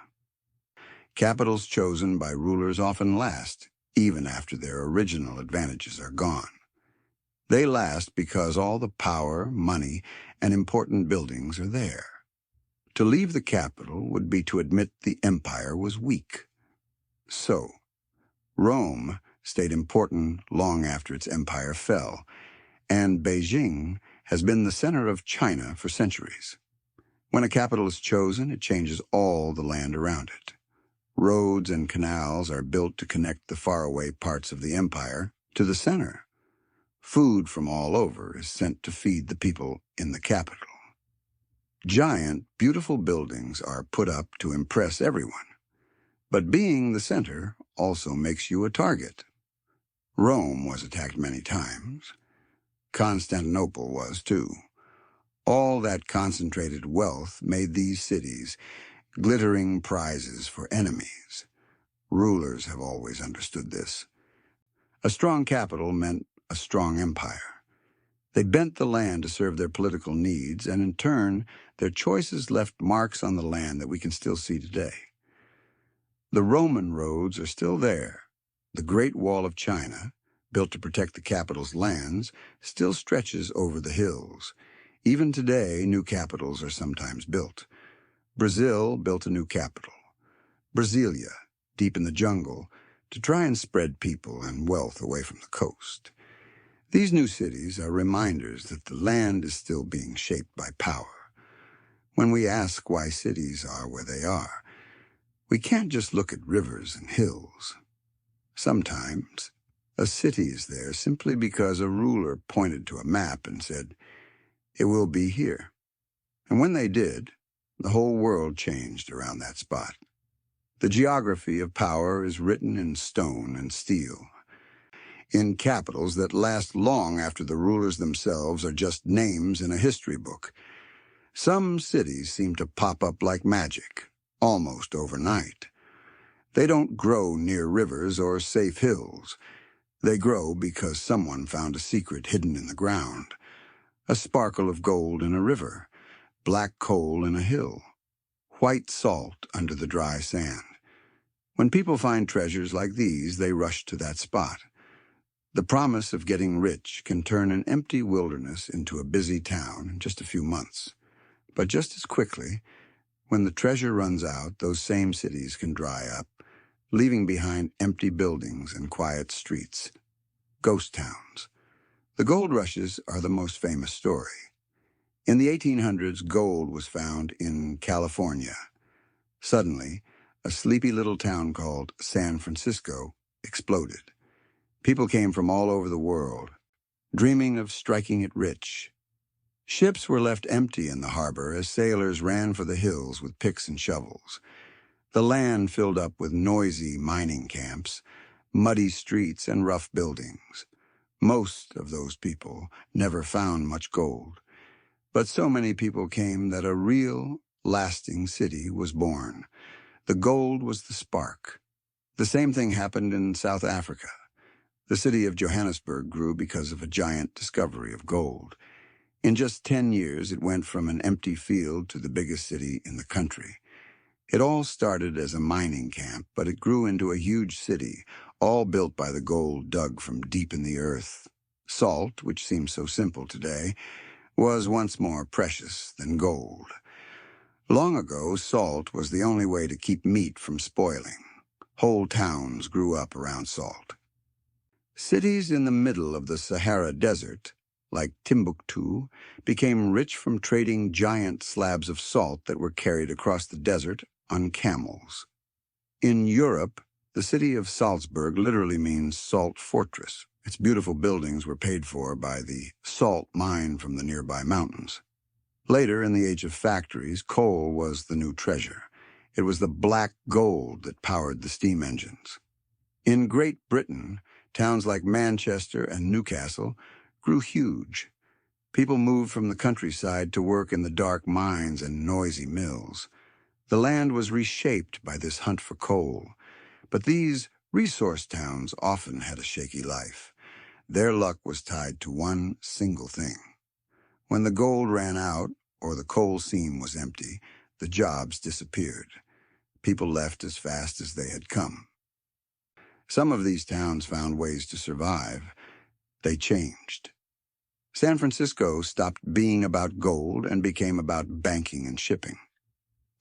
Capitals chosen by rulers often last, even after their original advantages are gone. They last because all the power, money, and important buildings are there. To leave the capital would be to admit the empire was weak. So, Rome stayed important long after its empire fell, and Beijing has been the center of China for centuries. When a capital is chosen, it changes all the land around it. Roads and canals are built to connect the faraway parts of the empire to the center. Food from all over is sent to feed the people in the capital. Giant, beautiful buildings are put up to impress everyone. But being the center also makes you a target. Rome was attacked many times. Constantinople was too. All that concentrated wealth made these cities glittering prizes for enemies. Rulers have always understood this. A strong capital meant a strong empire. They bent the land to serve their political needs, and in turn, their choices left marks on the land that we can still see today. The Roman roads are still there. The Great Wall of China, built to protect the capital's lands, still stretches over the hills. Even today, new capitals are sometimes built. Brazil built a new capital, Brasilia, deep in the jungle, to try and spread people and wealth away from the coast. These new cities are reminders that the land is still being shaped by power. When we ask why cities are where they are, we can't just look at rivers and hills. Sometimes, a city is there simply because a ruler pointed to a map and said, "It will be here." And when they did, the whole world changed around that spot. The geography of power is written in stone and steel, in capitals that last long after the rulers themselves are just names in a history book. Some cities seem to pop up like magic, almost overnight. They don't grow near rivers or safe hills. They grow because someone found a secret hidden in the ground. A sparkle of gold in a river, black coal in a hill, white salt under the dry sand. When people find treasures like these, they rush to that spot. The promise of getting rich can turn an empty wilderness into a busy town in just a few months. But just as quickly, when the treasure runs out, those same cities can dry up, leaving behind empty buildings and quiet streets, ghost towns. The gold rushes are the most famous story. In the 1800s, gold was found in California. Suddenly, a sleepy little town called San Francisco exploded. People came from all over the world, dreaming of striking it rich. Ships were left empty in the harbor as sailors ran for the hills with picks and shovels. The land filled up with noisy mining camps, muddy streets, and rough buildings. Most of those people never found much gold, but so many people came that a real, lasting city was born. The gold was the spark. The same thing happened in South Africa. The city of Johannesburg grew because of a giant discovery of gold. In just 10 years, it went from an empty field to the biggest city in the country. It all started as a mining camp, but it grew into a huge city, all built by the gold dug from deep in the earth. Salt, which seems so simple today, was once more precious than gold. Long ago, salt was the only way to keep meat from spoiling. Whole towns grew up around salt. Cities in the middle of the Sahara Desert, like Timbuktu, became rich from trading giant slabs of salt that were carried across the desert on camels. In Europe, the city of Salzburg literally means salt fortress. Its beautiful buildings were paid for by the salt mined from the nearby mountains. Later, in the age of factories, coal was the new treasure. It was the black gold that powered the steam engines. In Great Britain, towns like Manchester and Newcastle grew huge. People moved from the countryside to work in the dark mines and noisy mills. The land was reshaped by this hunt for coal. But these resource towns often had a shaky life. Their luck was tied to one single thing. When the gold ran out, or the coal seam was empty, the jobs disappeared. People left as fast as they had come. Some of these towns found ways to survive. They changed. San Francisco stopped being about gold and became about banking and shipping.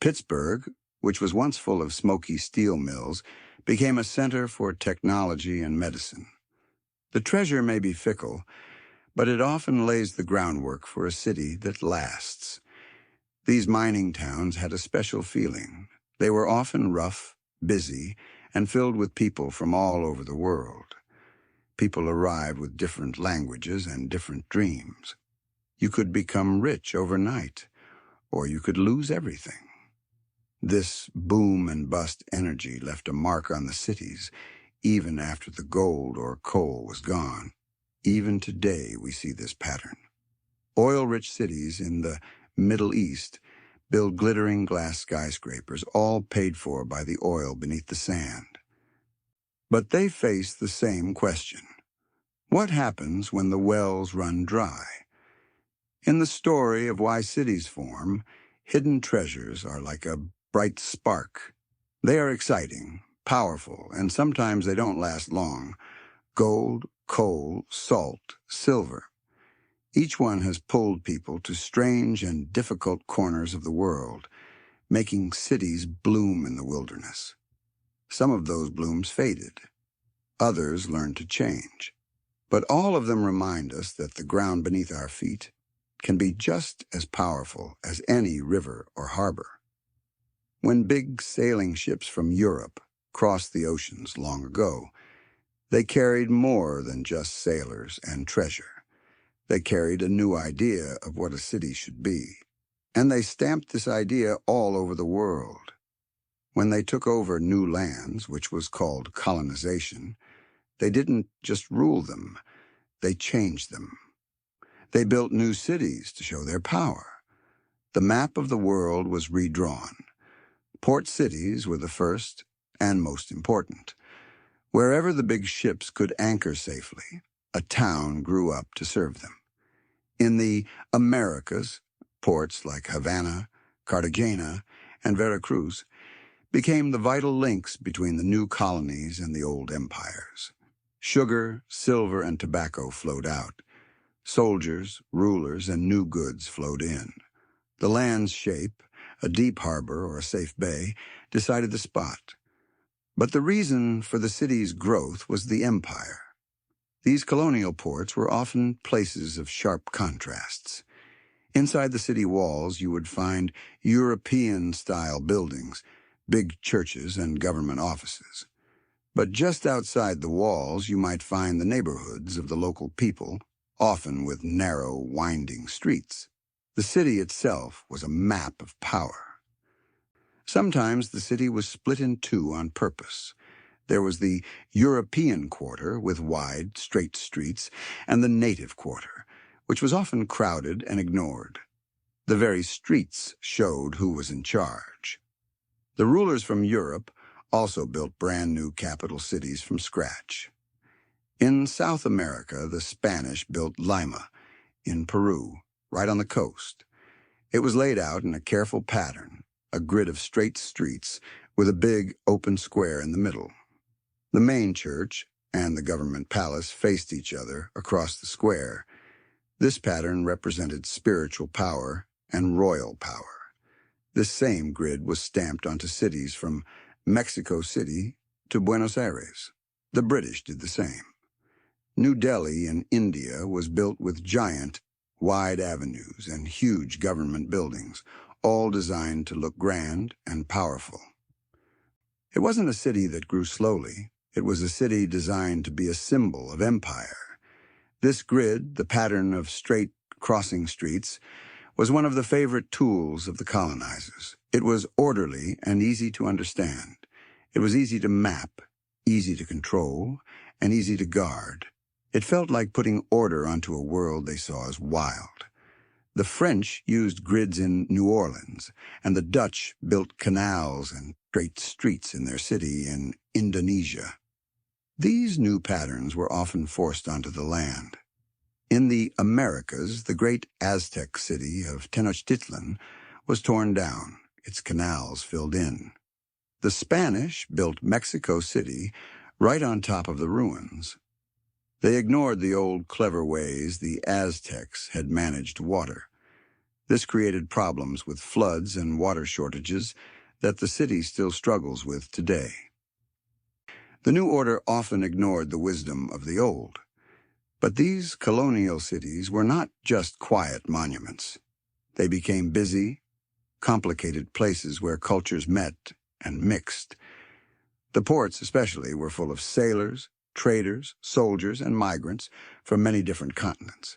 Pittsburgh, which was once full of smoky steel mills, became a center for technology and medicine. The treasure may be fickle, but it often lays the groundwork for a city that lasts. These mining towns had a special feeling. They were often rough, busy, and filled with people from all over the world. People arrived with different languages and different dreams. You could become rich overnight, or you could lose everything. This boom and bust energy left a mark on the cities, even after the gold or coal was gone. Even today we see this pattern. Oil-rich cities in the Middle East build glittering glass skyscrapers, all paid for by the oil beneath the sand. But they face the same question. What happens when the wells run dry? In the story of why cities form, hidden treasures are like a bright spark. They are exciting, powerful, and sometimes they don't last long. Gold, coal, salt, silver. Each one has pulled people to strange and difficult corners of the world, making cities bloom in the wilderness. Some of those blooms faded. Others learned to change. But all of them remind us that the ground beneath our feet can be just as powerful as any river or harbor. When big sailing ships from Europe crossed the oceans long ago, they carried more than just sailors and treasure. They carried a new idea of what a city should be. And they stamped this idea all over the world. When they took over new lands, which was called colonization, they didn't just rule them, they changed them. They built new cities to show their power. The map of the world was redrawn. Port cities were the first and most important. Wherever the big ships could anchor safely, a town grew up to serve them. In the Americas, ports like Havana, Cartagena, and Veracruz became the vital links between the new colonies and the old empires. Sugar, silver, and tobacco flowed out. Soldiers, rulers, and new goods flowed in. The land's shape, a deep harbor or a safe bay, decided the spot. But the reason for the city's growth was the empire. These colonial ports were often places of sharp contrasts. Inside the city walls, you would find European-style buildings, big churches, and government offices. But just outside the walls, you might find the neighborhoods of the local people, often with narrow, winding streets. The city itself was a map of power. Sometimes the city was split in two on purpose. There was the European quarter with wide, straight streets, and the native quarter, which was often crowded and ignored. The very streets showed who was in charge. The rulers from Europe also built brand new capital cities from scratch. In South America, the Spanish built Lima, in Peru, right on the coast. It was laid out in a careful pattern, a grid of straight streets with a big open square in the middle. The main church and the government palace faced each other across the square. This pattern represented spiritual power and royal power. This same grid was stamped onto cities from Mexico City to Buenos Aires. The British did the same. New Delhi in India was built with giant, wide avenues and huge government buildings, all designed to look grand and powerful. It wasn't a city that grew slowly. It was a city designed to be a symbol of empire. This grid, the pattern of straight crossing streets, was one of the favorite tools of the colonizers. It was orderly and easy to understand. It was easy to map, easy to control, and easy to guard. It felt like putting order onto a world they saw as wild. The French used grids in New Orleans, and the Dutch built canals and straight streets in their city in Indonesia. These new patterns were often forced onto the land. In the Americas, the great Aztec city of Tenochtitlan was torn down, its canals filled in. The Spanish built Mexico City right on top of the ruins. They ignored the old clever ways the Aztecs had managed water. This created problems with floods and water shortages that the city still struggles with today. The new order often ignored the wisdom of the old. But these colonial cities were not just quiet monuments. They became busy, complicated places where cultures met and mixed. The ports especially were full of sailors, traders, soldiers, and migrants from many different continents.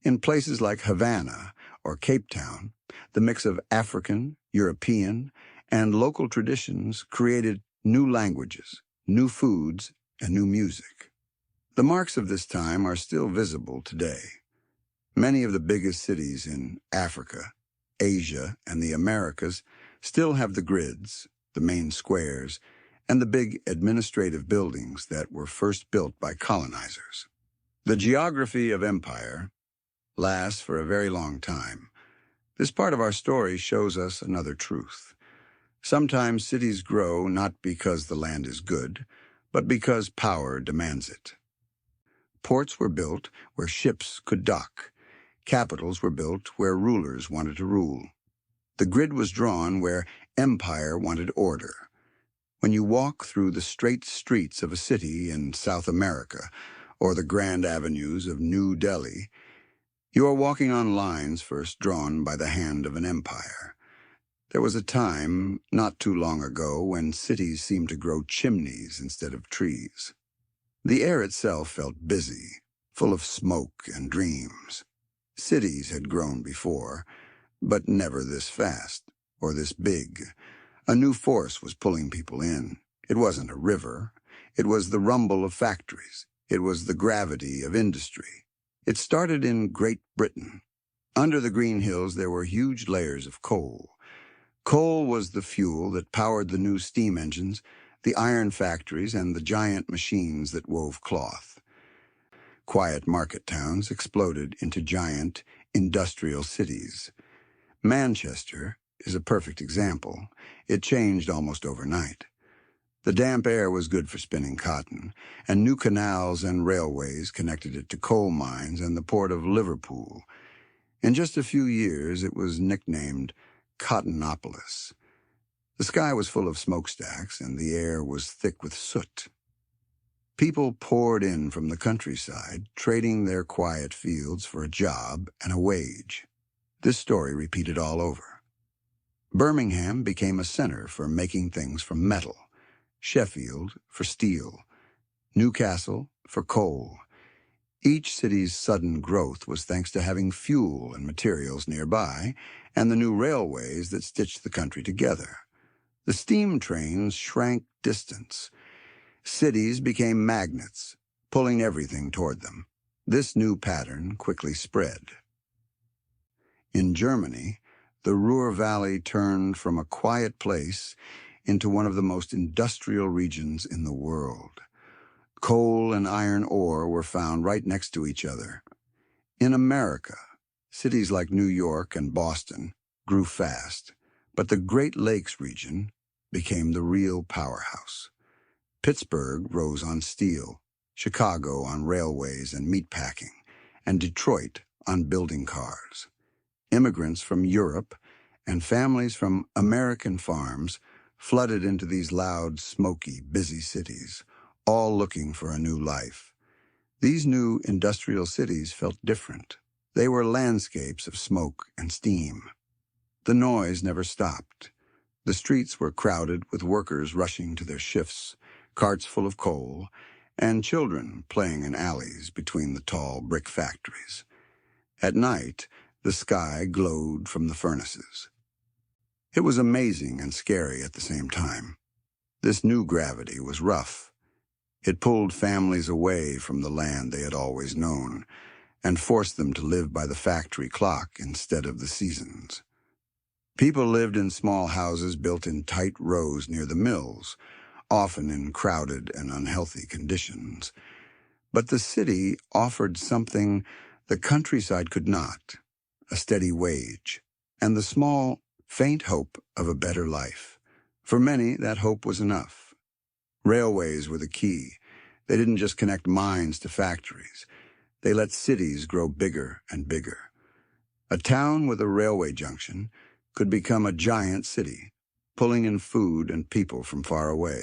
In places like Havana or Cape Town, the mix of African, European, and local traditions created new languages, new foods, and new music. The marks of this time are still visible today. Many of the biggest cities in Africa, Asia, and the Americas still have the grids, the main squares, and the big administrative buildings that were first built by colonizers. The geography of empire lasts for a very long time. This part of our story shows us another truth. Sometimes cities grow not because the land is good, but because power demands it. Ports were built where ships could dock. Capitals were built where rulers wanted to rule. The grid was drawn where empire wanted order. When you walk through the straight streets of a city in South America or the grand avenues of New Delhi, you are walking on lines first drawn by the hand of an empire. There was a time, not too long ago, when cities seemed to grow chimneys instead of trees. The air itself felt busy, full of smoke and dreams. Cities had grown before, but never this fast or this big. A new force was pulling people in. It wasn't a river. It was the rumble of factories. It was the gravity of industry. It started in Great Britain. Under the green hills there were huge layers of coal. Coal was the fuel that powered the new steam engines, the iron factories, and the giant machines that wove cloth. Quiet market towns exploded into giant industrial cities. Manchester is a perfect example. It changed almost overnight. The damp air was good for spinning cotton, and new canals and railways connected it to coal mines and the port of Liverpool. In just a few years, it was nicknamed Cottonopolis. The sky was full of smokestacks, and the air was thick with soot. People poured in from the countryside, trading their quiet fields for a job and a wage. This story repeated all over. Birmingham became a center for making things from metal, Sheffield for steel, Newcastle for coal. Each city's sudden growth was thanks to having fuel and materials nearby, and the new railways that stitched the country together. The steam trains shrank distance. Cities became magnets, pulling everything toward them. This new pattern quickly spread. In Germany, the Ruhr Valley turned from a quiet place into one of the most industrial regions in the world. Coal and iron ore were found right next to each other. In America, cities like New York and Boston grew fast, but the Great Lakes region became the real powerhouse. Pittsburgh rose on steel, Chicago on railways and meatpacking, and Detroit on building cars. Immigrants from Europe and families from American farms flooded into these loud, smoky, busy cities, all looking for a new life. These new industrial cities felt different. They were landscapes of smoke and steam. The noise never stopped. The streets were crowded with workers rushing to their shifts, carts full of coal, and children playing in alleys between the tall brick factories. At night, the sky glowed from the furnaces. It was amazing and scary at the same time. This new gravity was rough. It pulled families away from the land they had always known and forced them to live by the factory clock instead of the seasons. People lived in small houses built in tight rows near the mills, often in crowded and unhealthy conditions. But the city offered something the countryside could not: a steady wage, and the small, faint hope of a better life. For many, that hope was enough. Railways were the key. They didn't just connect mines to factories. They let cities grow bigger and bigger. A town with a railway junction could become a giant city, pulling in food and people from far away.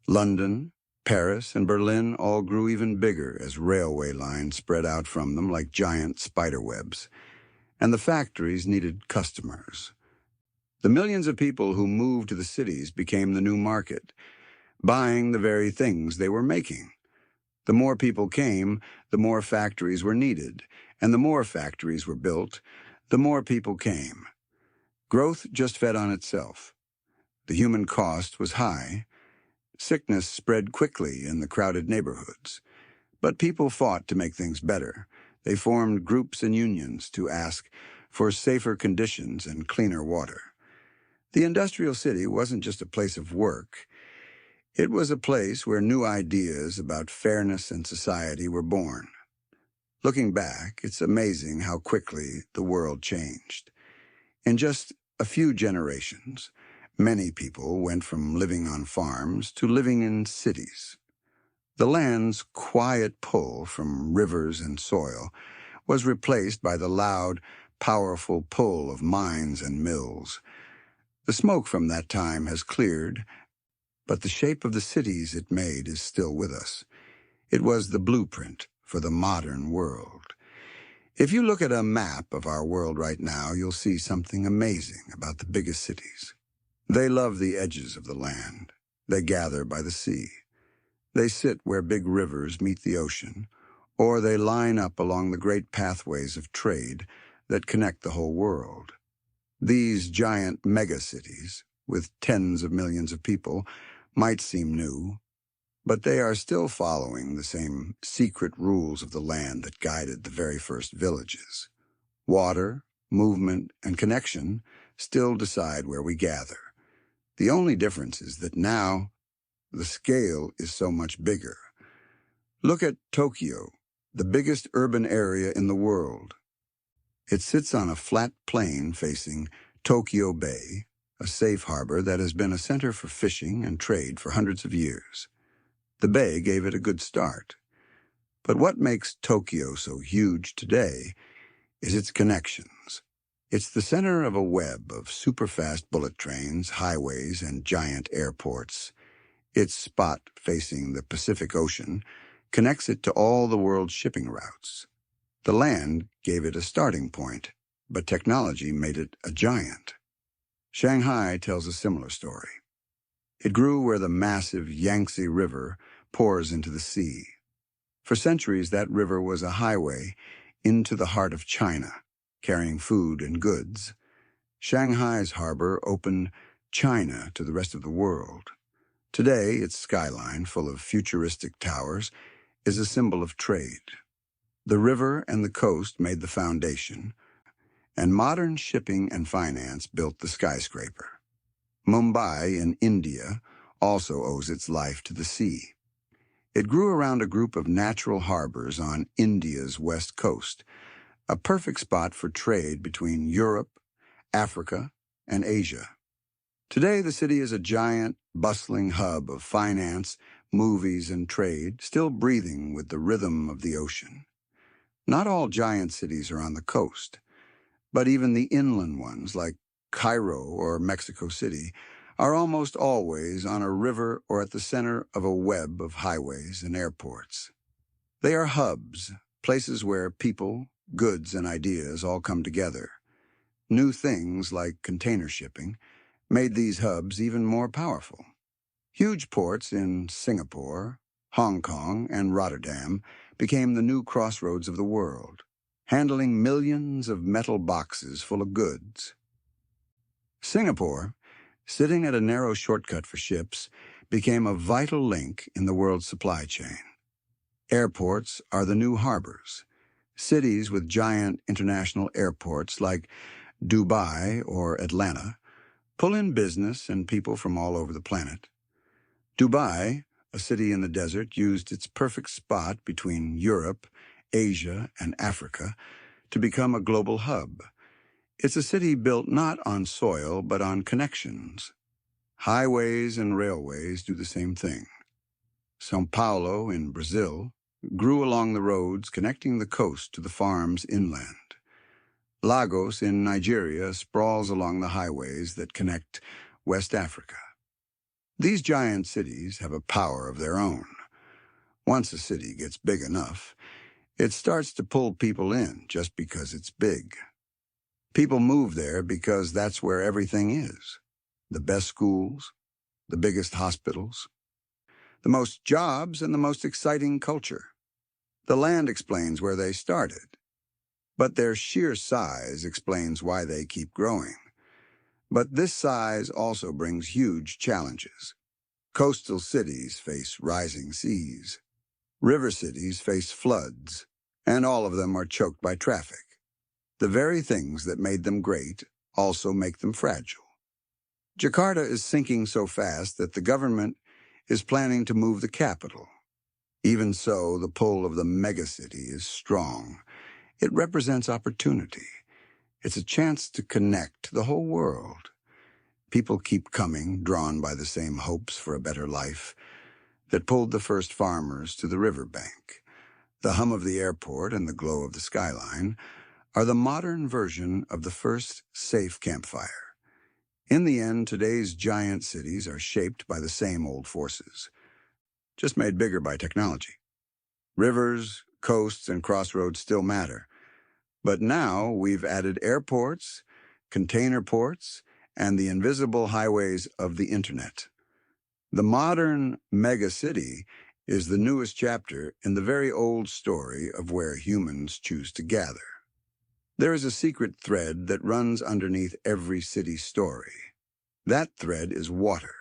London, Paris, and Berlin all grew even bigger as railway lines spread out from them like giant spider webs. And the factories needed customers. The millions of people who moved to the cities became the new market, buying the very things they were making. The more people came, the more factories were needed, and the more factories were built, the more people came. Growth just fed on itself. The human cost was high. Sickness spread quickly in the crowded neighborhoods. But people fought to make things better. They formed groups and unions to ask for safer conditions and cleaner water. The industrial city wasn't just a place of work. It was a place where new ideas about fairness and society were born. Looking back, it's amazing how quickly the world changed. In just a few generations, many people went from living on farms to living in cities. The land's quiet pull from rivers and soil was replaced by the loud, powerful pull of mines and mills. The smoke from that time has cleared, but the shape of the cities it made is still with us. It was the blueprint for the modern world. If you look at a map of our world right now, you'll see something amazing about the biggest cities. They love the edges of the land. They gather by the sea. They sit where big rivers meet the ocean, or they line up along the great pathways of trade that connect the whole world. These giant megacities, with tens of millions of people, might seem new, but they are still following the same secret rules of the land that guided the very first villages. Water, movement, and connection still decide where we gather. The only difference is that now the scale is so much bigger. Look at Tokyo, the biggest urban area in the world. It sits on a flat plain facing Tokyo Bay, a safe harbor that has been a center for fishing and trade for hundreds of years. The bay gave it a good start. But what makes Tokyo so huge today is its connections. It's the center of a web of superfast bullet trains, highways, and giant airports. Its spot facing the Pacific Ocean connects it to all the world's shipping routes. The land gave it a starting point, but technology made it a giant. Shanghai tells a similar story. It grew where the massive Yangtze River pours into the sea. For centuries, that river was a highway into the heart of China, carrying food and goods. Shanghai's harbor opened China to the rest of the world. Today, its skyline, full of futuristic towers, is a symbol of trade. The river and the coast made the foundation, and modern shipping and finance built the skyscraper. Mumbai in India also owes its life to the sea. It grew around a group of natural harbors on India's west coast, a perfect spot for trade between Europe, Africa, and Asia. Today, the city is a giant, bustling hub of finance, movies, and trade, still breathing with the rhythm of the ocean. Not all giant cities are on the coast, but even the inland ones, like Cairo or Mexico City, are almost always on a river or at the center of a web of highways and airports. They are hubs, places where people, goods, and ideas all come together. New things like container shipping made these hubs even more powerful. Huge ports in Singapore, Hong Kong, and Rotterdam became the new crossroads of the world, handling millions of metal boxes full of goods. Singapore, sitting at a narrow shortcut for ships, became a vital link in the world's supply chain. Airports are the new harbors. Cities with giant international airports like Dubai or Atlanta pull in business and people from all over the planet. Dubai, a city in the desert, used its perfect spot between Europe, Asia, and Africa to become a global hub. It's a city built not on soil, but on connections. Highways and railways do the same thing. São Paulo in Brazil grew along the roads connecting the coast to the farms inland. Lagos in Nigeria sprawls along the highways that connect West Africa. These giant cities have a power of their own. Once a city gets big enough, it starts to pull people in just because it's big. People move there because that's where everything is. The best schools, the biggest hospitals, the most jobs, and the most exciting culture. The land explains where they started, but their sheer size explains why they keep growing. But this size also brings huge challenges. Coastal cities face rising seas. River cities face floods, and all of them are choked by traffic. The very things that made them great also make them fragile. Jakarta is sinking so fast that the government is planning to move the capital. Even so, the pull of the megacity is strong. It represents opportunity. It's a chance to connect the whole world. People keep coming, drawn by the same hopes for a better life that pulled the first farmers to the riverbank. The hum of the airport and the glow of the skyline are the modern version of the first safe campfire. In the end, today's giant cities are shaped by the same old forces, just made bigger by technology. Rivers, coasts, and crossroads still matter, but now we've added airports, container ports, and the invisible highways of the internet. The modern megacity is the newest chapter in the very old story of where humans choose to gather. There is a secret thread that runs underneath every city story. That thread is water.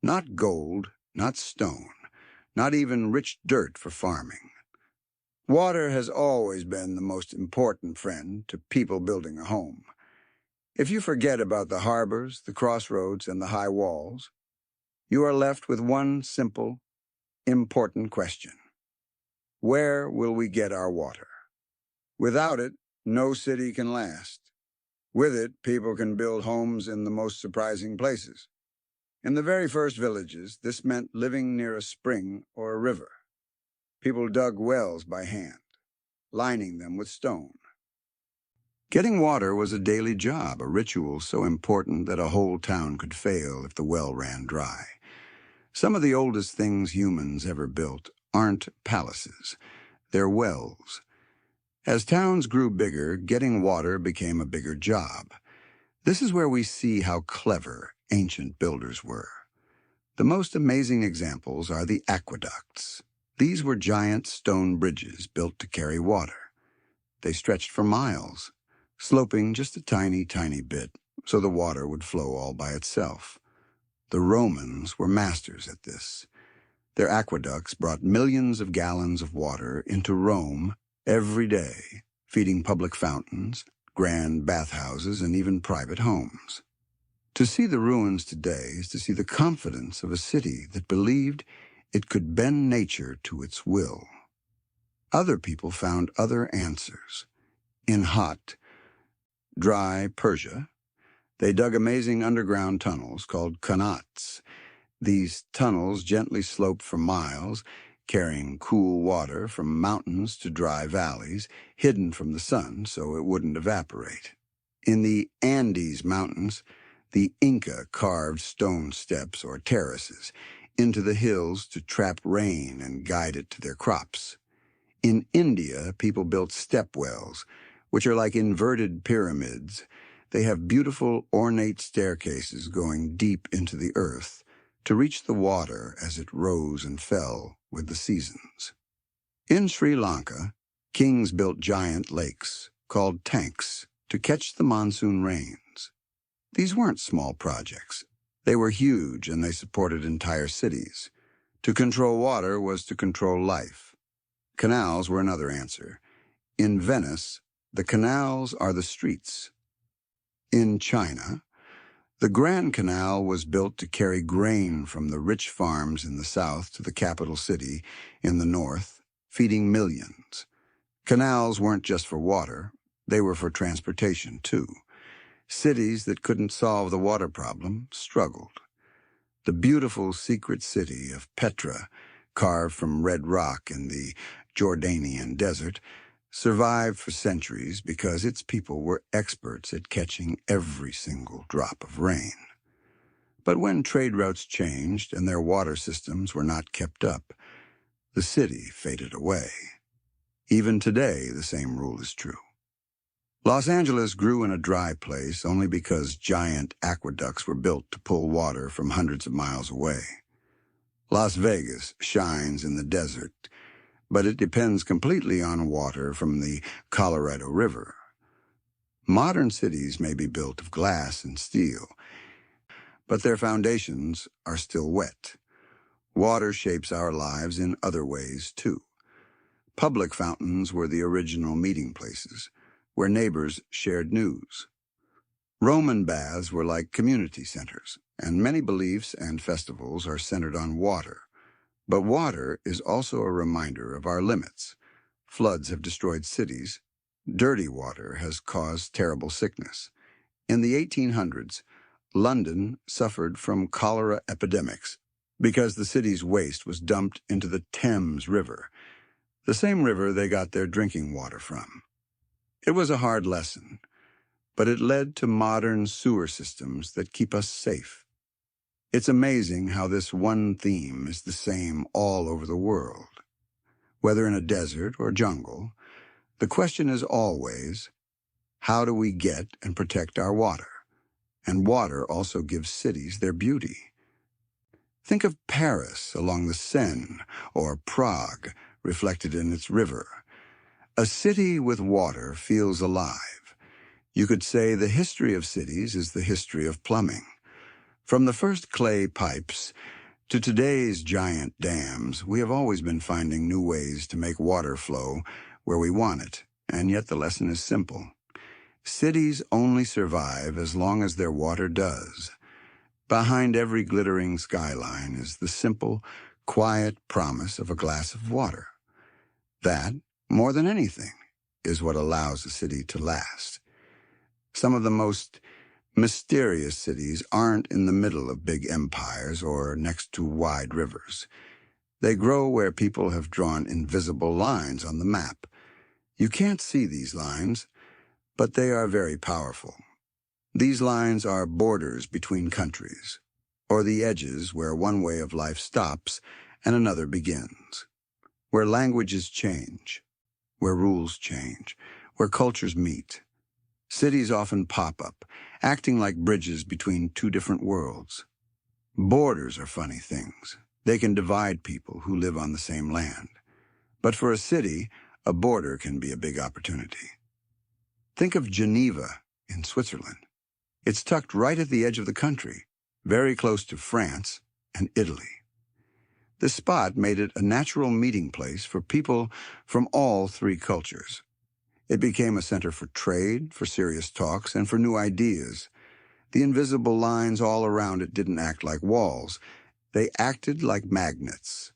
Not gold, not stone, not even rich dirt for farming. Water has always been the most important friend to people building a home. If you forget about the harbors, the crossroads, and the high walls, you are left with one simple, important question. Where will we get our water? Without it, no city can last. With it, people can build homes in the most surprising places. In the very first villages, this meant living near a spring or a river. People dug wells by hand, lining them with stone. Getting water was a daily job, a ritual so important that a whole town could fail if the well ran dry. Some of the oldest things humans ever built aren't palaces, they're wells. As towns grew bigger, getting water became a bigger job. This is where we see how clever ancient builders were. The most amazing examples are the aqueducts. These were giant stone bridges built to carry water. They stretched for miles, sloping just a tiny, tiny bit so the water would flow all by itself. The Romans were masters at this. Their aqueducts brought millions of gallons of water into Rome every day, feeding public fountains, grand bathhouses, and even private homes. To see the ruins today is to see the confidence of a city that believed it could bend nature to its will. Other people found other answers. In hot, dry Persia, they dug amazing underground tunnels called qanats. These tunnels gently sloped for miles, carrying cool water from mountains to dry valleys, hidden from the sun so it wouldn't evaporate. In the Andes Mountains, the Inca carved stone steps or terraces into the hills to trap rain and guide it to their crops. In India, people built step wells, which are like inverted pyramids. They have beautiful, ornate staircases going deep into the earth to reach the water as it rose and fell with the seasons. In Sri Lanka, kings built giant lakes, called tanks, to catch the monsoon rains. These weren't small projects. They were huge, and they supported entire cities. To control water was to control life. Canals were another answer. In Venice, the canals are the streets. In China, the Grand Canal was built to carry grain from the rich farms in the south to the capital city in the north, feeding millions. Canals weren't just for water, they were for transportation too. Cities that couldn't solve the water problem struggled. The beautiful secret city of Petra, carved from red rock in the Jordanian desert, survived for centuries because its people were experts at catching every single drop of rain. But when trade routes changed and their water systems were not kept up, the city faded away. Even today, the same rule is true. Los Angeles grew in a dry place only because giant aqueducts were built to pull water from hundreds of miles away. Las Vegas shines in the desert, but it depends completely on water from the Colorado River. Modern cities may be built of glass and steel, but their foundations are still wet. Water shapes our lives in other ways, too. Public fountains were the original meeting places, where neighbors shared news. Roman baths were like community centers, and many beliefs and festivals are centered on water. But water is also a reminder of our limits. Floods have destroyed cities. Dirty water has caused terrible sickness. In the 1800s, London suffered from cholera epidemics because the city's waste was dumped into the Thames River, the same river they got their drinking water from. It was a hard lesson, but it led to modern sewer systems that keep us safe. It's amazing how this one theme is the same all over the world. Whether in a desert or jungle, the question is always, how do we get and protect our water? And water also gives cities their beauty. Think of Paris along the Seine, or Prague, reflected in its river. A city with water feels alive. You could say the history of cities is the history of plumbing. From the first clay pipes to today's giant dams, we have always been finding new ways to make water flow where we want it, and yet the lesson is simple. Cities only survive as long as their water does. Behind every glittering skyline is the simple, quiet promise of a glass of water. That, more than anything, is what allows a city to last. Some of the most mysterious cities aren't in the middle of big empires or next to wide rivers. They grow where people have drawn invisible lines on the map. You can't see these lines, but they are very powerful. These lines are borders between countries, or the edges where one way of life stops and another begins, where languages change, where rules change, where cultures meet. Cities often pop up, acting like bridges between two different worlds. Borders are funny things. They can divide people who live on the same land. But for a city, a border can be a big opportunity. Think of Geneva in Switzerland. It's tucked right at the edge of the country, very close to France and Italy. This spot made it a natural meeting place for people from all three cultures. It became a center for trade, for serious talks, and for new ideas. The invisible lines all around it didn't act like walls. They acted like magnets.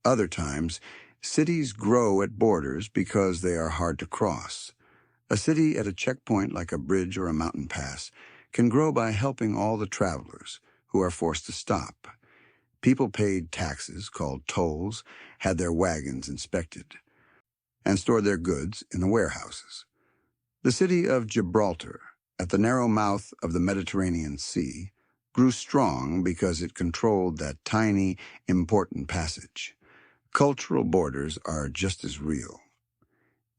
Other times, cities grow at borders because they are hard to cross. A city at a checkpoint like a bridge or a mountain pass can grow by helping all the travelers who are forced to stop. People paid taxes, called tolls, had their wagons inspected, and stored their goods in the warehouses. The city of Gibraltar, at the narrow mouth of the Mediterranean Sea, grew strong because it controlled that tiny, important passage. Cultural borders are just as real.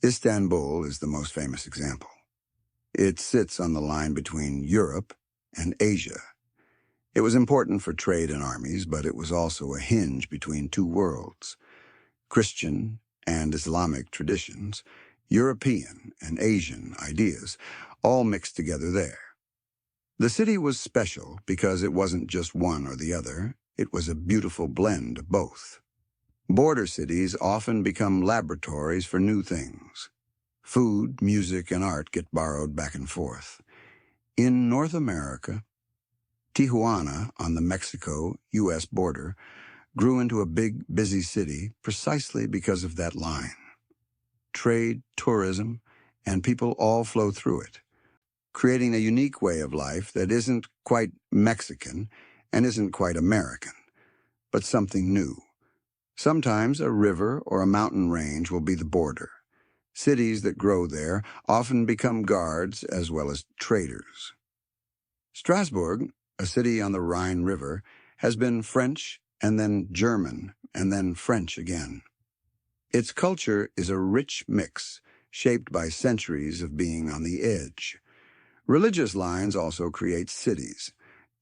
Istanbul is the most famous example. It sits on the line between Europe and Asia. It was important for trade and armies, but it was also a hinge between two worlds. Christian and Islamic traditions, European and Asian ideas, all mixed together there. The city was special because it wasn't just one or the other. It was a beautiful blend of both. Border cities often become laboratories for new things. Food, music, and art get borrowed back and forth. In North America, Tijuana, on the Mexico-U.S. border, grew into a big, busy city precisely because of that line. Trade, tourism, and people all flow through it, creating a unique way of life that isn't quite Mexican and isn't quite American, but something new. Sometimes a river or a mountain range will be the border. Cities that grow there often become guards as well as traders. Strasbourg, a city on the Rhine River, has been French and then German and then French again. Its culture is a rich mix, shaped by centuries of being on the edge. Religious lines also create cities.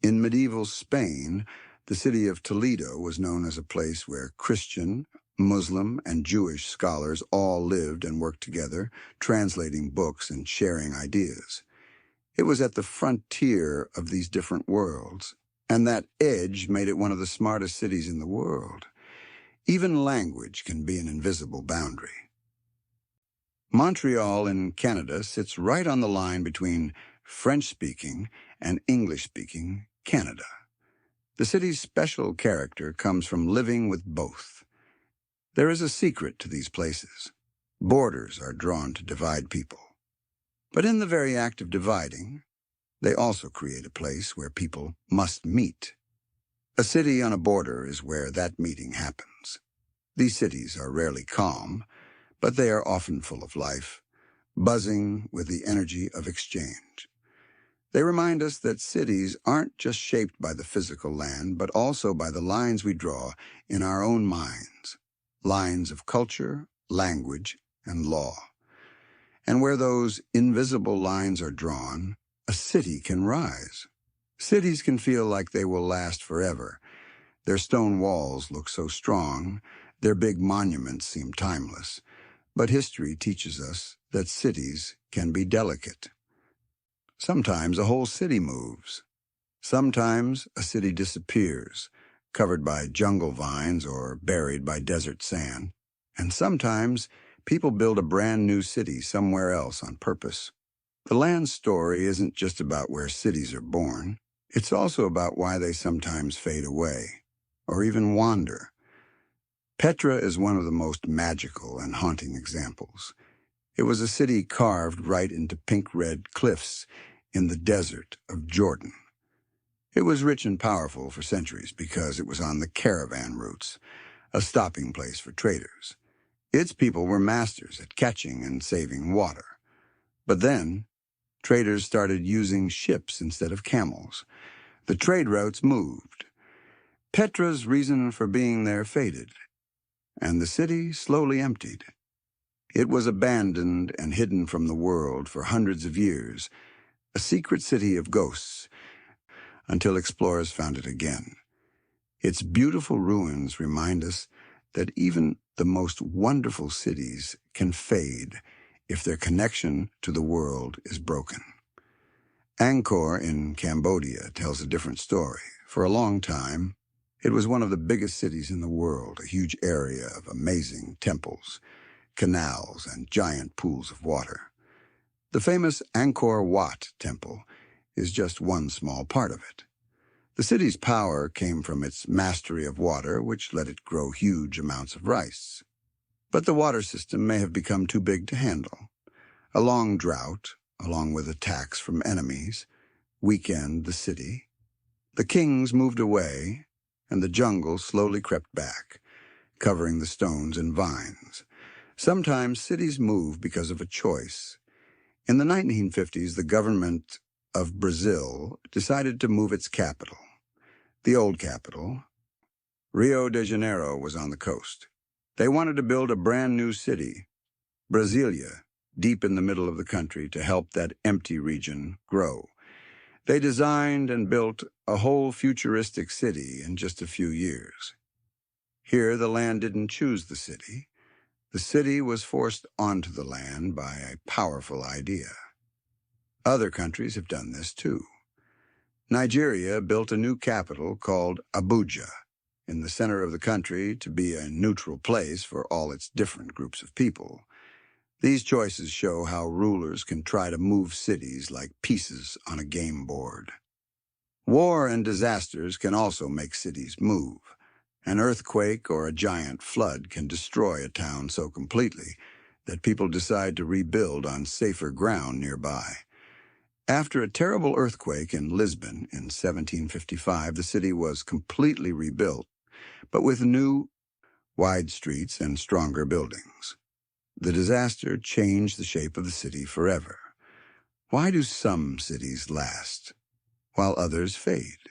In medieval Spain, the city of Toledo was known as a place where Christian, Muslim, and Jewish scholars all lived and worked together, translating books and sharing ideas. It was at the frontier of these different worlds, and that edge made it one of the smartest cities in the world. Even language can be an invisible boundary. Montreal in Canada sits right on the line between French-speaking and English-speaking Canada. The city's special character comes from living with both. There is a secret to these places. Borders are drawn to divide people. But in the very act of dividing, they also create a place where people must meet. A city on a border is where that meeting happens. These cities are rarely calm, but they are often full of life, buzzing with the energy of exchange. They remind us that cities aren't just shaped by the physical land, but also by the lines we draw in our own minds, lines of culture, language, and law. And where those invisible lines are drawn, a city can rise. Cities can feel like they will last forever. Their stone walls look so strong, their big monuments seem timeless. But history teaches us that cities can be delicate. Sometimes a whole city moves. Sometimes a city disappears, covered by jungle vines or buried by desert sand. And sometimes people build a brand new city somewhere else on purpose. The land story isn't just about where cities are born. It's also about why they sometimes fade away, or even wander. Petra is one of the most magical and haunting examples. It was a city carved right into pink-red cliffs in the desert of Jordan. It was rich and powerful for centuries because it was on the caravan routes, a stopping place for traders. Its people were masters at catching and saving water. But then, Traders started using ships instead of camels. The trade routes moved. Petra's reason for being there faded, and the city slowly emptied. It was abandoned and hidden from the world for hundreds of years, a secret city of ghosts, until explorers found it again. Its beautiful ruins remind us that even the most wonderful cities can fade if their connection to the world is broken. Angkor in Cambodia tells a different story. For a long time, it was one of the biggest cities in the world, a huge area of amazing temples, canals, and giant pools of water. The famous Angkor Wat Temple is just one small part of it. The city's power came from its mastery of water, which let it grow huge amounts of rice. But the water system may have become too big to handle. A long drought, along with attacks from enemies, weakened the city. The kings moved away, and the jungle slowly crept back, covering the stones and vines. Sometimes cities move because of a choice. In the 1950s, the government of Brazil decided to move its capital. The old capital, Rio de Janeiro, was on the coast. They wanted to build a brand new city, Brasilia, deep in the middle of the country to help that empty region grow. They designed and built a whole futuristic city in just a few years. Here, the land didn't choose the city. The city was forced onto the land by a powerful idea. Other countries have done this too. Nigeria built a new capital called Abuja in the center of the country to be a neutral place for all its different groups of people. These choices show how rulers can try to move cities like pieces on a game board. War and disasters can also make cities move. An earthquake or a giant flood can destroy a town so completely that people decide to rebuild on safer ground nearby. After a terrible earthquake in Lisbon in 1755, the city was completely rebuilt, but with new, wide streets and stronger buildings. The disaster changed the shape of the city forever. Why do some cities last, while others fade?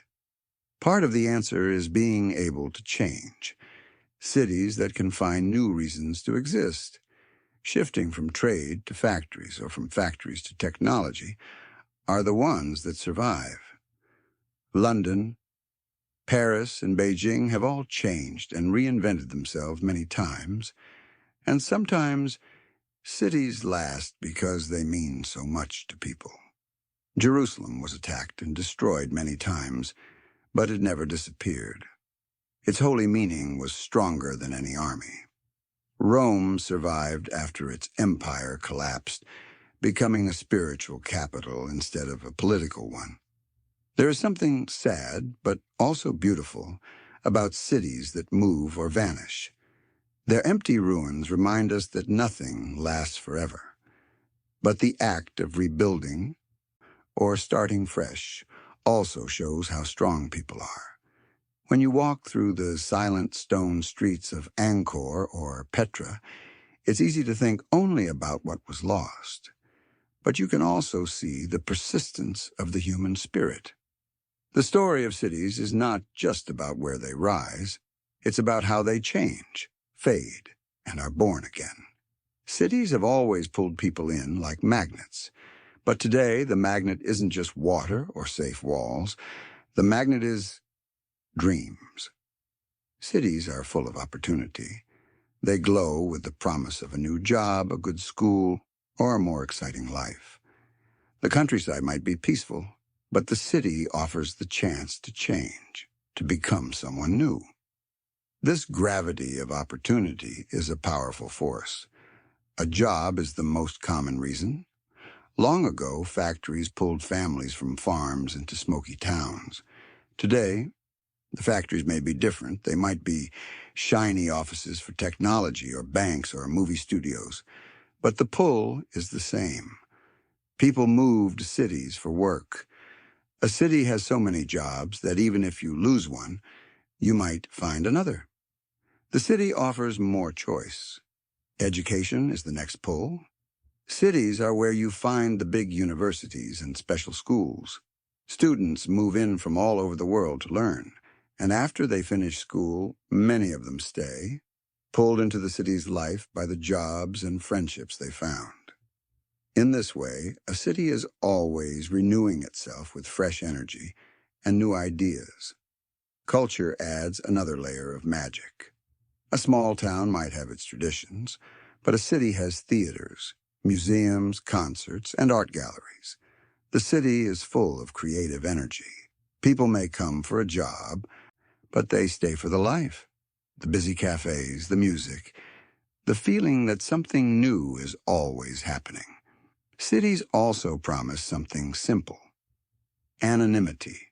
Part of the answer is being able to change. Cities that can find new reasons to exist, shifting from trade to factories or from factories to technology, are the ones that survive. London, Paris, and Beijing have all changed and reinvented themselves many times, and sometimes cities last because they mean so much to people. Jerusalem was attacked and destroyed many times, but it never disappeared. Its holy meaning was stronger than any army. Rome survived after its empire collapsed, becoming a spiritual capital instead of a political one. There is something sad, but also beautiful, about cities that move or vanish. Their empty ruins remind us that nothing lasts forever. But the act of rebuilding or starting fresh also shows how strong people are. When you walk through the silent stone streets of Angkor or Petra, it's easy to think only about what was lost. But you can also see the persistence of the human spirit. The story of cities is not just about where they rise. It's about how they change, fade, and are born again. Cities have always pulled people in like magnets. But today, the magnet isn't just water or safe walls. The magnet is dreams. Cities are full of opportunity. They glow with the promise of a new job, a good school, or a more exciting life. The countryside might be peaceful, but the city offers the chance to change, to become someone new. This gravity of opportunity is a powerful force. A job is the most common reason. Long ago, factories pulled families from farms into smoky towns. Today, the factories may be different. They might be shiny offices for technology or banks or movie studios. But the pull is the same. People move to cities for work. A city has so many jobs that even if you lose one, you might find another. The city offers more choice. Education is the next pull. Cities are where you find the big universities and special schools. Students move in from all over the world to learn, and after they finish school, many of them stay, pulled into the city's life by the jobs and friendships they found. In this way, a city is always renewing itself with fresh energy and new ideas. Culture adds another layer of magic. A small town might have its traditions, but a city has theaters, museums, concerts, and art galleries. The city is full of creative energy. People may come for a job, but they stay for the life. The busy cafes, the music, the feeling that something new is always happening. Cities also promise something simple: anonymity.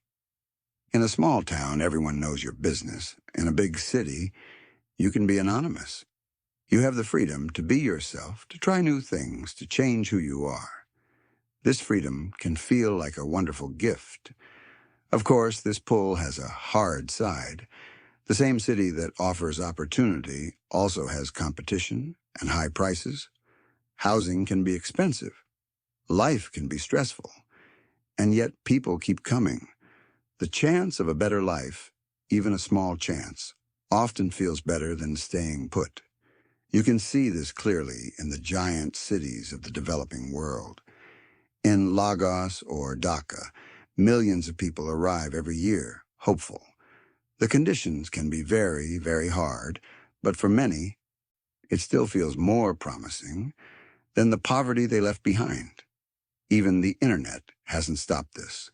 In a small town, everyone knows your business. In a big city, you can be anonymous. You have the freedom to be yourself, to try new things, to change who you are. This freedom can feel like a wonderful gift. Of course, this pull has a hard side. The same city that offers opportunity also has competition and high prices. Housing can be expensive. Life can be stressful. And yet people keep coming. The chance of a better life, even a small chance, often feels better than staying put. You can see this clearly in the giant cities of the developing world. In Lagos or Dhaka, millions of people arrive every year, hopeful. The conditions can be very, very hard, but for many, it still feels more promising than the poverty they left behind. Even the internet hasn't stopped this.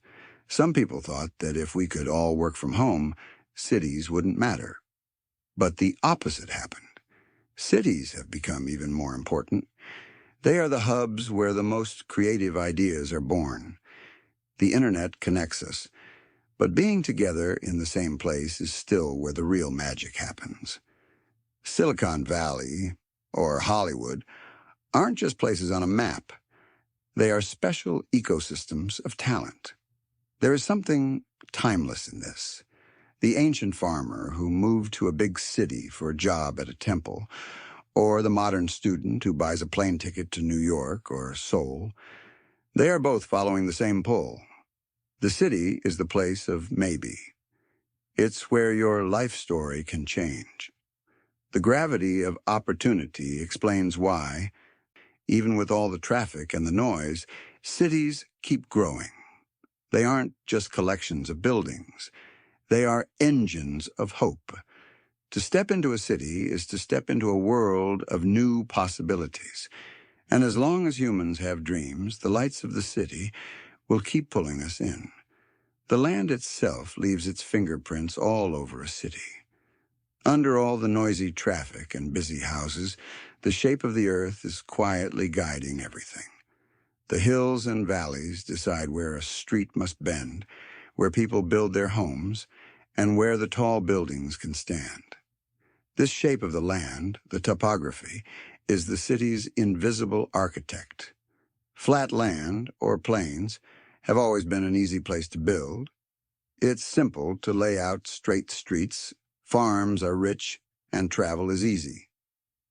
Some people thought that if we could all work from home, cities wouldn't matter. But the opposite happened. Cities have become even more important. They are the hubs where the most creative ideas are born. The internet connects us, but being together in the same place is still where the real magic happens. Silicon Valley, or Hollywood, aren't just places on a map. They are special ecosystems of talent. There is something timeless in this. The ancient farmer who moved to a big city for a job at a temple, or the modern student who buys a plane ticket to New York or Seoul, they are both following the same pull. The city is the place of maybe. It's where your life story can change. The gravity of opportunity explains why, even with all the traffic and the noise, cities keep growing. They aren't just collections of buildings. They are engines of hope. To step into a city is to step into a world of new possibilities. And as long as humans have dreams, the lights of the city will keep pulling us in. The land itself leaves its fingerprints all over a city. Under all the noisy traffic and busy houses, the shape of the earth is quietly guiding everything. The hills and valleys decide where a street must bend, where people build their homes, and where the tall buildings can stand. This shape of the land, the topography, is the city's invisible architect. Flat land, or plains, have always been an easy place to build. It's simple to lay out straight streets, farms are rich, and travel is easy.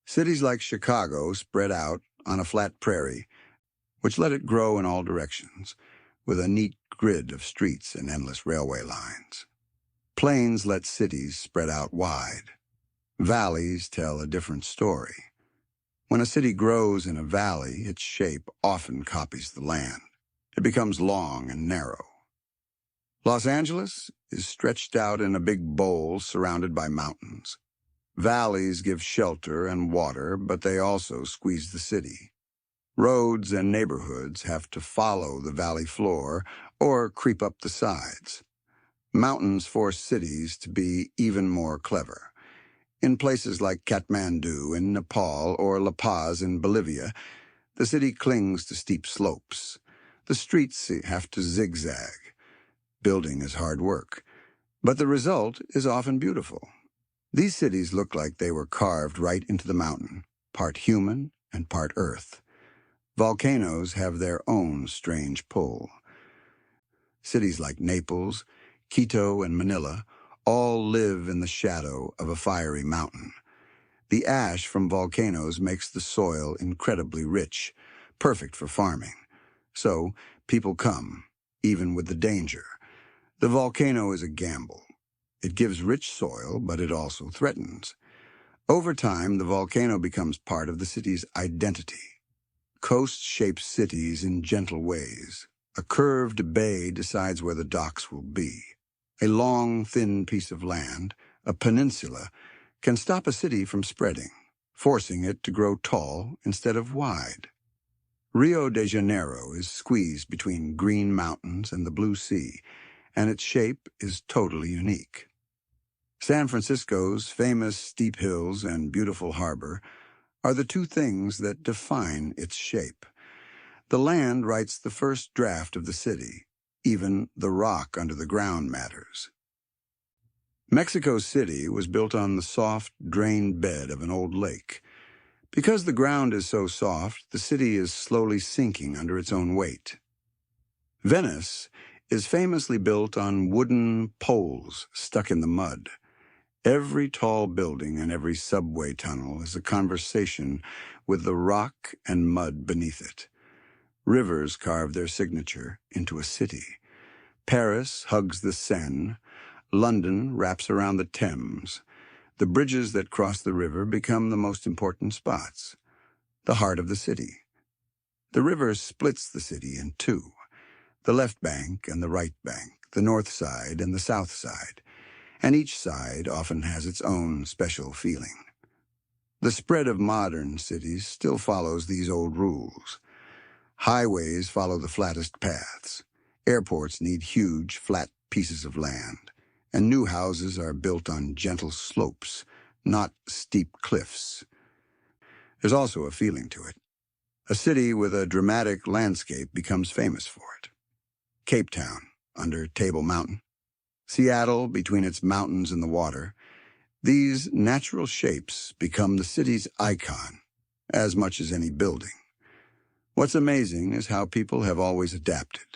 Cities like Chicago spread out on a flat prairie, which let it grow in all directions, with a neat grid of streets and endless railway lines. Plains let cities spread out wide. Valleys tell a different story. When a city grows in a valley, its shape often copies the land. It becomes long and narrow. Los Angeles is stretched out in a big bowl surrounded by mountains. Valleys give shelter and water, but they also squeeze the city. Roads and neighborhoods have to follow the valley floor or creep up the sides. Mountains force cities to be even more clever. In places like Kathmandu in Nepal or La Paz in Bolivia, the city clings to steep slopes. The streets have to zigzag. Building is hard work, but the result is often beautiful. These cities look like they were carved right into the mountain, part human and part earth. Volcanoes have their own strange pull. Cities like Naples, Quito, and Manila all live in the shadow of a fiery mountain. The ash from volcanoes makes the soil incredibly rich, perfect for farming. So, people come, even with the danger. The volcano is a gamble. It gives rich soil, but it also threatens. Over time, the volcano becomes part of the city's identity. Coast shapes cities in gentle ways. A curved bay decides where the docks will be. A long, thin piece of land, a peninsula, can stop a city from spreading, forcing it to grow tall instead of wide. Rio de Janeiro is squeezed between green mountains and the blue sea, and its shape is totally unique. San Francisco's famous steep hills and beautiful harbor are the two things that define its shape. The land writes the first draft of the city. Even the rock under the ground matters. Mexico City was built on the soft, drained bed of an old lake. Because the ground is so soft, the city is slowly sinking under its own weight. Venice is famously built on wooden poles stuck in the mud. Every tall building and every subway tunnel is a conversation with the rock and mud beneath it. Rivers carve their signature into a city. Paris hugs the Seine. London wraps around the Thames. The bridges that cross the river become the most important spots, the heart of the city. The river splits the city in two, the left bank and the right bank, the north side and the south side, and each side often has its own special feeling. The spread of modern cities still follows these old rules. Highways follow the flattest paths. Airports need huge, flat pieces of land. And new houses are built on gentle slopes, not steep cliffs. There's also a feeling to it. A city with a dramatic landscape becomes famous for it. Cape Town, under Table Mountain. Seattle, between its mountains and the water. These natural shapes become the city's icon, as much as any building. What's amazing is how people have always adapted.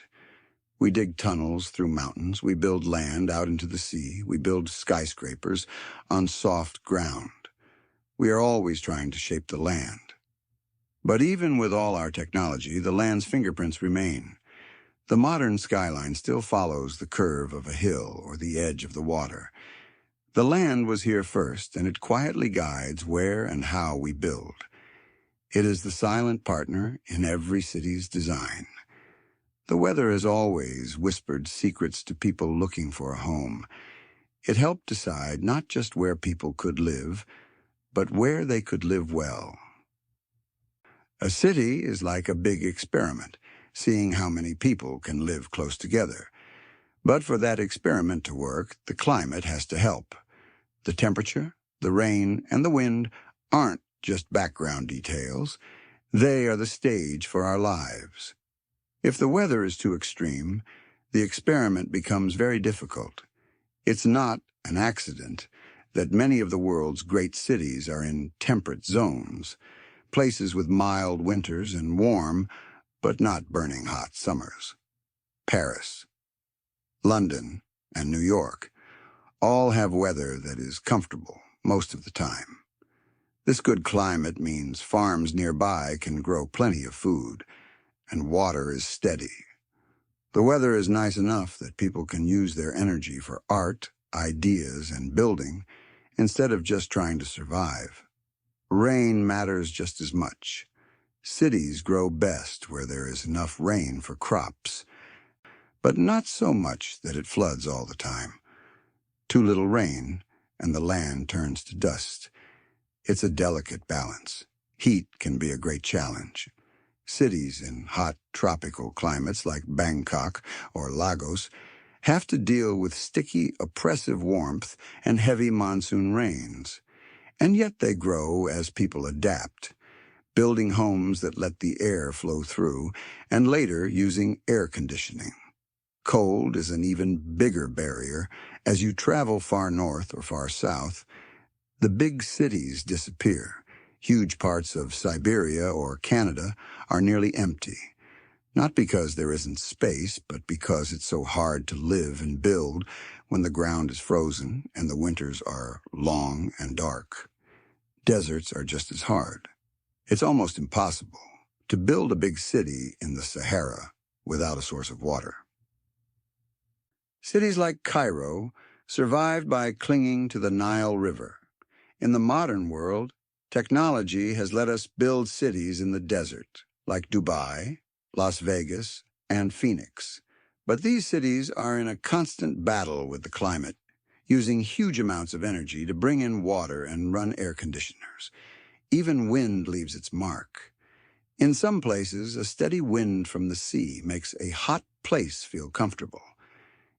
We dig tunnels through mountains, we build land out into the sea, we build skyscrapers on soft ground. We are always trying to shape the land. But even with all our technology, the land's fingerprints remain. The modern skyline still follows the curve of a hill or the edge of the water. The land was here first, and it quietly guides where and how we build. It is the silent partner in every city's design. The weather has always whispered secrets to people looking for a home. It helped decide not just where people could live, but where they could live well. A city is like a big experiment, seeing how many people can live close together. But for that experiment to work, the climate has to help. The temperature, the rain, and the wind aren't just background details. They are the stage for our lives. If the weather is too extreme, the experiment becomes very difficult. It's not an accident that many of the world's great cities are in temperate zones, places with mild winters and warm, but not burning hot summers. Paris, London, and New York all have weather that is comfortable most of the time. This good climate means farms nearby can grow plenty of food, and water is steady. The weather is nice enough that people can use their energy for art, ideas, and building instead of just trying to survive. Rain matters just as much. Cities grow best where there is enough rain for crops, but not so much that it floods all the time. Too little rain, and the land turns to dust. It's a delicate balance. Heat can be a great challenge. Cities in hot tropical climates like Bangkok or Lagos have to deal with sticky, oppressive warmth and heavy monsoon rains. And yet they grow as people adapt, building homes that let the air flow through, and later using air conditioning. Cold is an even bigger barrier. As you travel far north or far south, the big cities disappear. Huge parts of Siberia or Canada are nearly empty, not because there isn't space, but because it's so hard to live and build when the ground is frozen and the winters are long and dark. Deserts are just as hard. It's almost impossible to build a big city in the Sahara without a source of water. Cities like Cairo survived by clinging to the Nile River. In the modern world, technology has let us build cities in the desert, like Dubai, Las Vegas, and Phoenix. But these cities are in a constant battle with the climate, using huge amounts of energy to bring in water and run air conditioners. Even wind leaves its mark. In some places, a steady wind from the sea makes a hot place feel comfortable.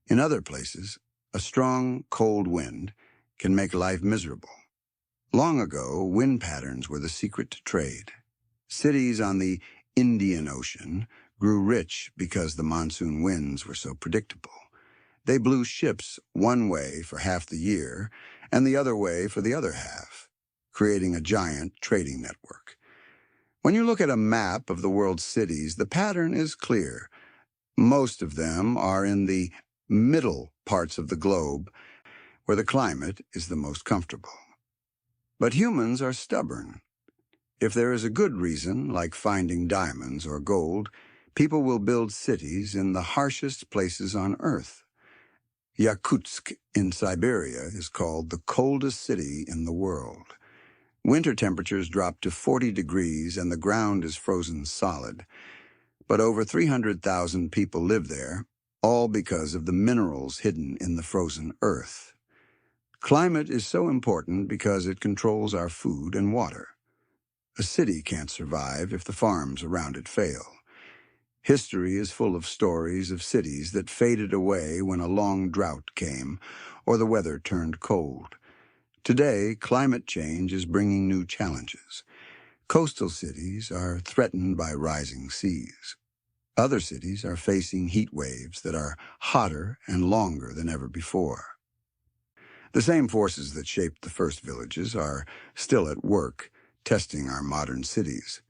In other places, a strong, cold wind can make life miserable. Long ago, wind patterns were the secret to trade. Cities on the Indian Ocean grew rich because the monsoon winds were so predictable. They blew ships one way for half the year and the other way for the other half, creating a giant trading network. When you look at a map of the world's cities, the pattern is clear. Most of them are in the middle parts of the globe, where the climate is the most comfortable. But humans are stubborn. If there is a good reason, like finding diamonds or gold, people will build cities in the harshest places on Earth. Yakutsk in Siberia is called the coldest city in the world. Winter temperatures drop to 40 degrees and the ground is frozen solid. But over 300,000 people live there, all because of the minerals hidden in the frozen earth. Climate is so important because it controls our food and water. A city can't survive if the farms around it fail. History is full of stories of cities that faded away when a long drought came or the weather turned cold. Today, climate change is bringing new challenges. Coastal cities are threatened by rising seas. Other cities are facing heat waves that are hotter and longer than ever before. The same forces that shaped the first villages are still at work, testing our modern cities.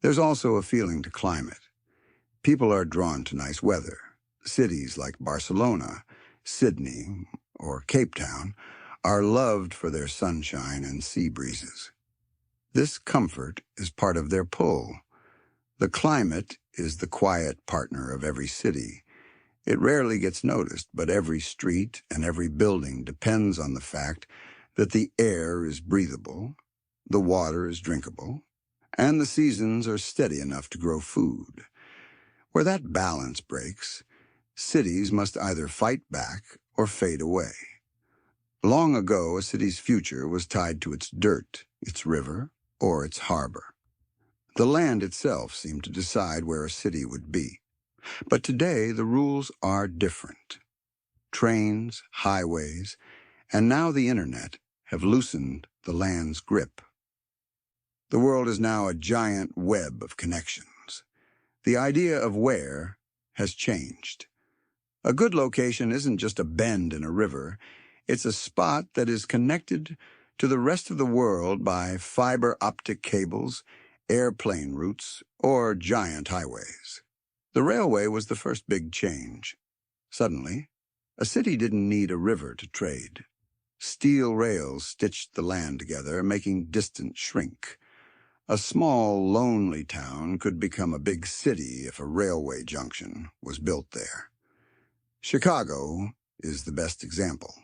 There's also a feeling to climate. People are drawn to nice weather. Cities like Barcelona, Sydney, or Cape Town are loved for their sunshine and sea breezes. This comfort is part of their pull. The climate is the quiet partner of every city. It rarely gets noticed, but every street and every building depends on the fact that the air is breathable, the water is drinkable, and the seasons are steady enough to grow food. Where that balance breaks, cities must either fight back or fade away. Long ago, a city's future was tied to its dirt, its river, or its harbor. The land itself seemed to decide where a city would be. But today, the rules are different. Trains, highways, and now the internet have loosened the land's grip. The world is now a giant web of connections. The idea of where has changed. A good location isn't just a bend in a river. It's a spot that is connected to the rest of the world by fiber optic cables, airplane routes, or giant highways. The railway was the first big change. Suddenly, a city didn't need a river to trade. Steel rails stitched the land together, making distance shrink. A small, lonely town could become a big city if a railway junction was built there. Chicago is the best example.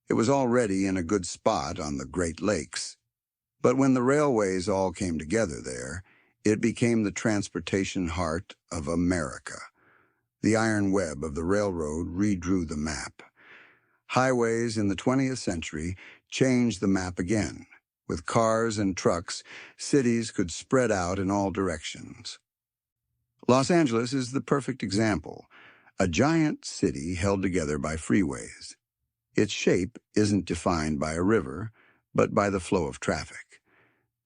It was already in a good spot on the Great Lakes. But when the railways all came together there, it became the transportation heart of America. The iron web of the railroad redrew the map. Highways in the 20th century changed the map again. With cars and trucks, cities could spread out in all directions. Los Angeles is the perfect example, a giant city held together by freeways. Its shape isn't defined by a river, but by the flow of traffic.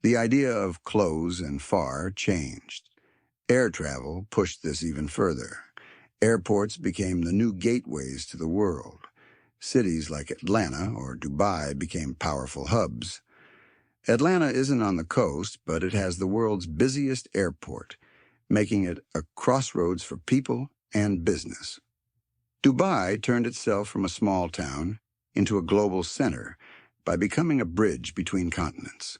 The idea of close and far changed. Air travel pushed this even further. Airports became the new gateways to the world. Cities like Atlanta or Dubai became powerful hubs. Atlanta isn't on the coast, but it has the world's busiest airport, making it a crossroads for people and business. Dubai turned itself from a small town into a global center by becoming a bridge between continents.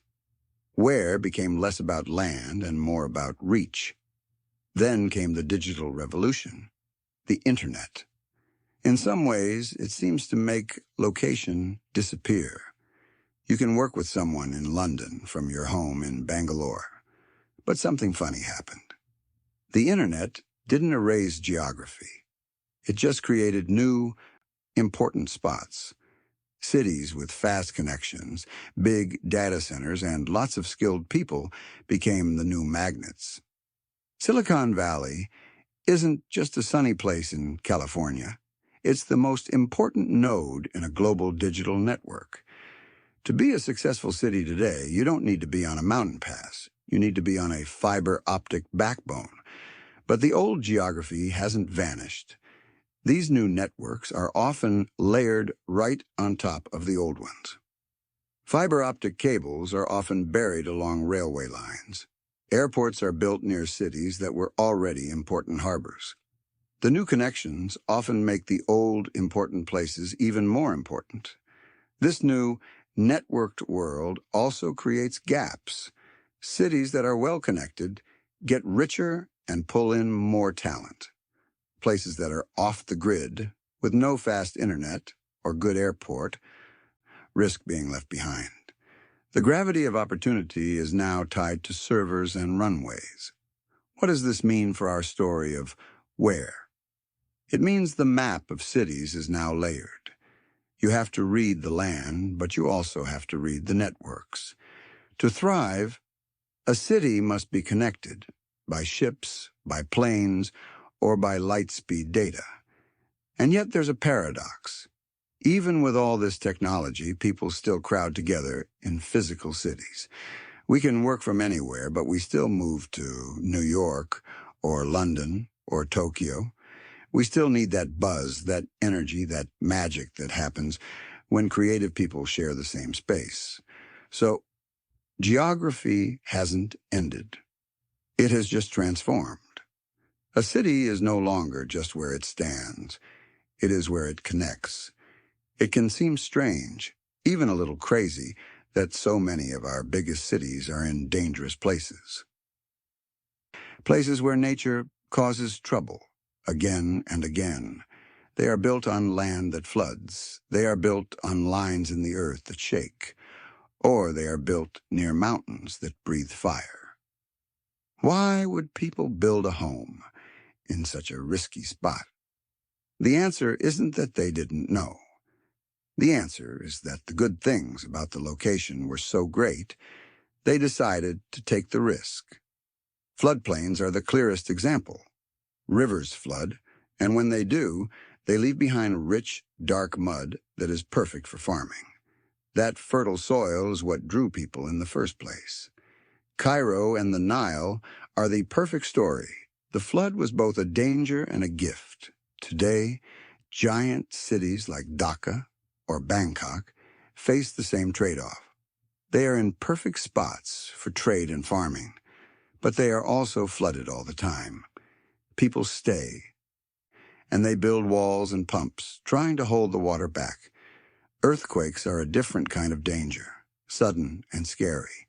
Where became less about land and more about reach. Then came the digital revolution, the internet. In some ways, it seems to make location disappear. You can work with someone in London from your home in Bangalore. But something funny happened. The internet didn't erase geography. It just created new, important spots. Cities with fast connections, big data centers, and lots of skilled people became the new magnets. Silicon Valley isn't just a sunny place in California. It's the most important node in a global digital network. To be a successful city today, you don't need to be on a mountain pass. You need to be on a fiber optic backbone. But the old geography hasn't vanished. These new networks are often layered right on top of the old ones. Fiber optic cables are often buried along railway lines. Airports are built near cities that were already important harbors. The new connections often make the old important places even more important. This new networked world also creates gaps. Cities that are well connected get richer and pull in more talent. Places that are off the grid, with no fast internet or good airport, risk being left behind. The gravity of opportunity is now tied to servers and runways. What does this mean for our story of where? It means the map of cities is now layered. You have to read the land, but you also have to read the networks. To thrive, a city must be connected by ships, by planes, or by light-speed data. And yet there's a paradox. Even with all this technology, people still crowd together in physical cities. We can work from anywhere, but we still move to New York or London or Tokyo. We still need that buzz, that energy, that magic that happens when creative people share the same space. So, geography hasn't ended. It has just transformed. A city is no longer just where it stands. It is where it connects. It can seem strange, even a little crazy, that so many of our biggest cities are in dangerous places. Places where nature causes trouble, again and again. They are built on land that floods. They are built on lines in the earth that shake. Or they are built near mountains that breathe fire. Why would people build a home in such a risky spot? The answer isn't that they didn't know. The answer is that the good things about the location were so great, they decided to take the risk. Floodplains are the clearest example. Rivers flood, and when they do, they leave behind rich, dark mud that is perfect for farming. That fertile soil is what drew people in the first place. Cairo and the Nile are the perfect story. The flood was both a danger and a gift. Today, giant cities like Dhaka or Bangkok face the same trade-off. They are in perfect spots for trade and farming, but they are also flooded all the time. People stay, and they build walls and pumps, trying to hold the water back. Earthquakes are a different kind of danger, sudden and scary.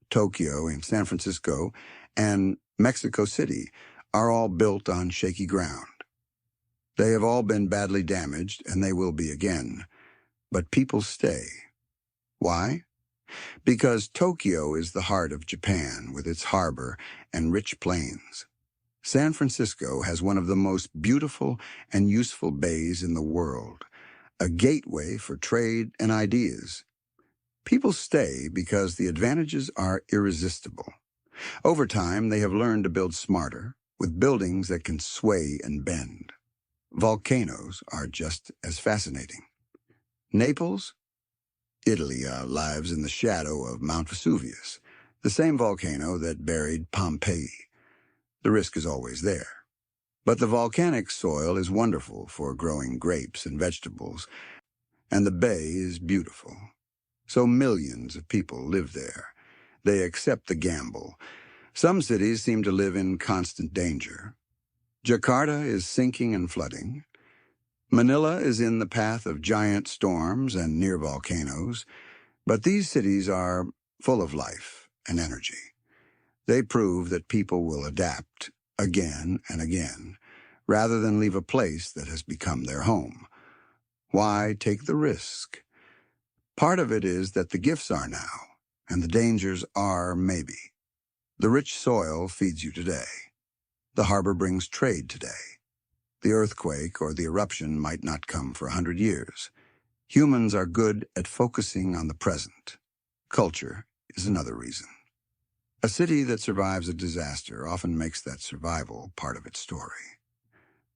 Tokyo and San Francisco and Mexico City are all built on shaky ground. They have all been badly damaged, and they will be again. But people stay. Why? Because Tokyo is the heart of Japan with its harbor and rich plains. San Francisco has one of the most beautiful and useful bays in the world, a gateway for trade and ideas. People stay because the advantages are irresistible. Over time, they have learned to build smarter, with buildings that can sway and bend. Volcanoes are just as fascinating. Naples? Italy lives in the shadow of Mount Vesuvius, the same volcano that buried Pompeii. The risk is always there. But the volcanic soil is wonderful for growing grapes and vegetables, and the bay is beautiful. So millions of people live there. They accept the gamble. Some cities seem to live in constant danger. Jakarta is sinking and flooding. Manila is in the path of giant storms and near volcanoes. But these cities are full of life, and energy. They prove that people will adapt again and again, rather than leave a place that has become their home. Why take the risk? Part of it is that the gifts are now, and the dangers are maybe. The rich soil feeds you today. The harbor brings trade today. The earthquake or the eruption might not come for 100 years. Humans are good at focusing on the present. Culture is another reason. A city that survives a disaster often makes that survival part of its story.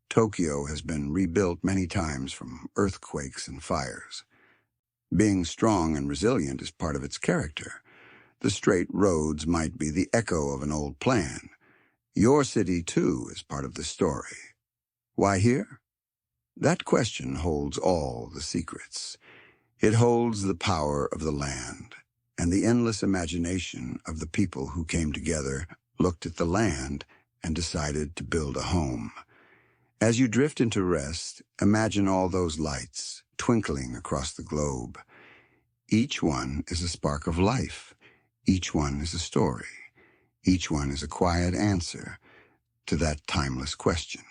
Tokyo has been rebuilt many times from earthquakes and fires. Being strong and resilient is part of its character. The straight roads might be the echo of an old plan. Your city, too, is part of the story. Why here? That question holds all the secrets. It holds the power of the land and the endless imagination of the people who came together, looked at the land, and decided to build a home. As you drift into rest, imagine all those lights twinkling across the globe. Each one is a spark of life. Each one is a story. Each one is a quiet answer to that timeless question.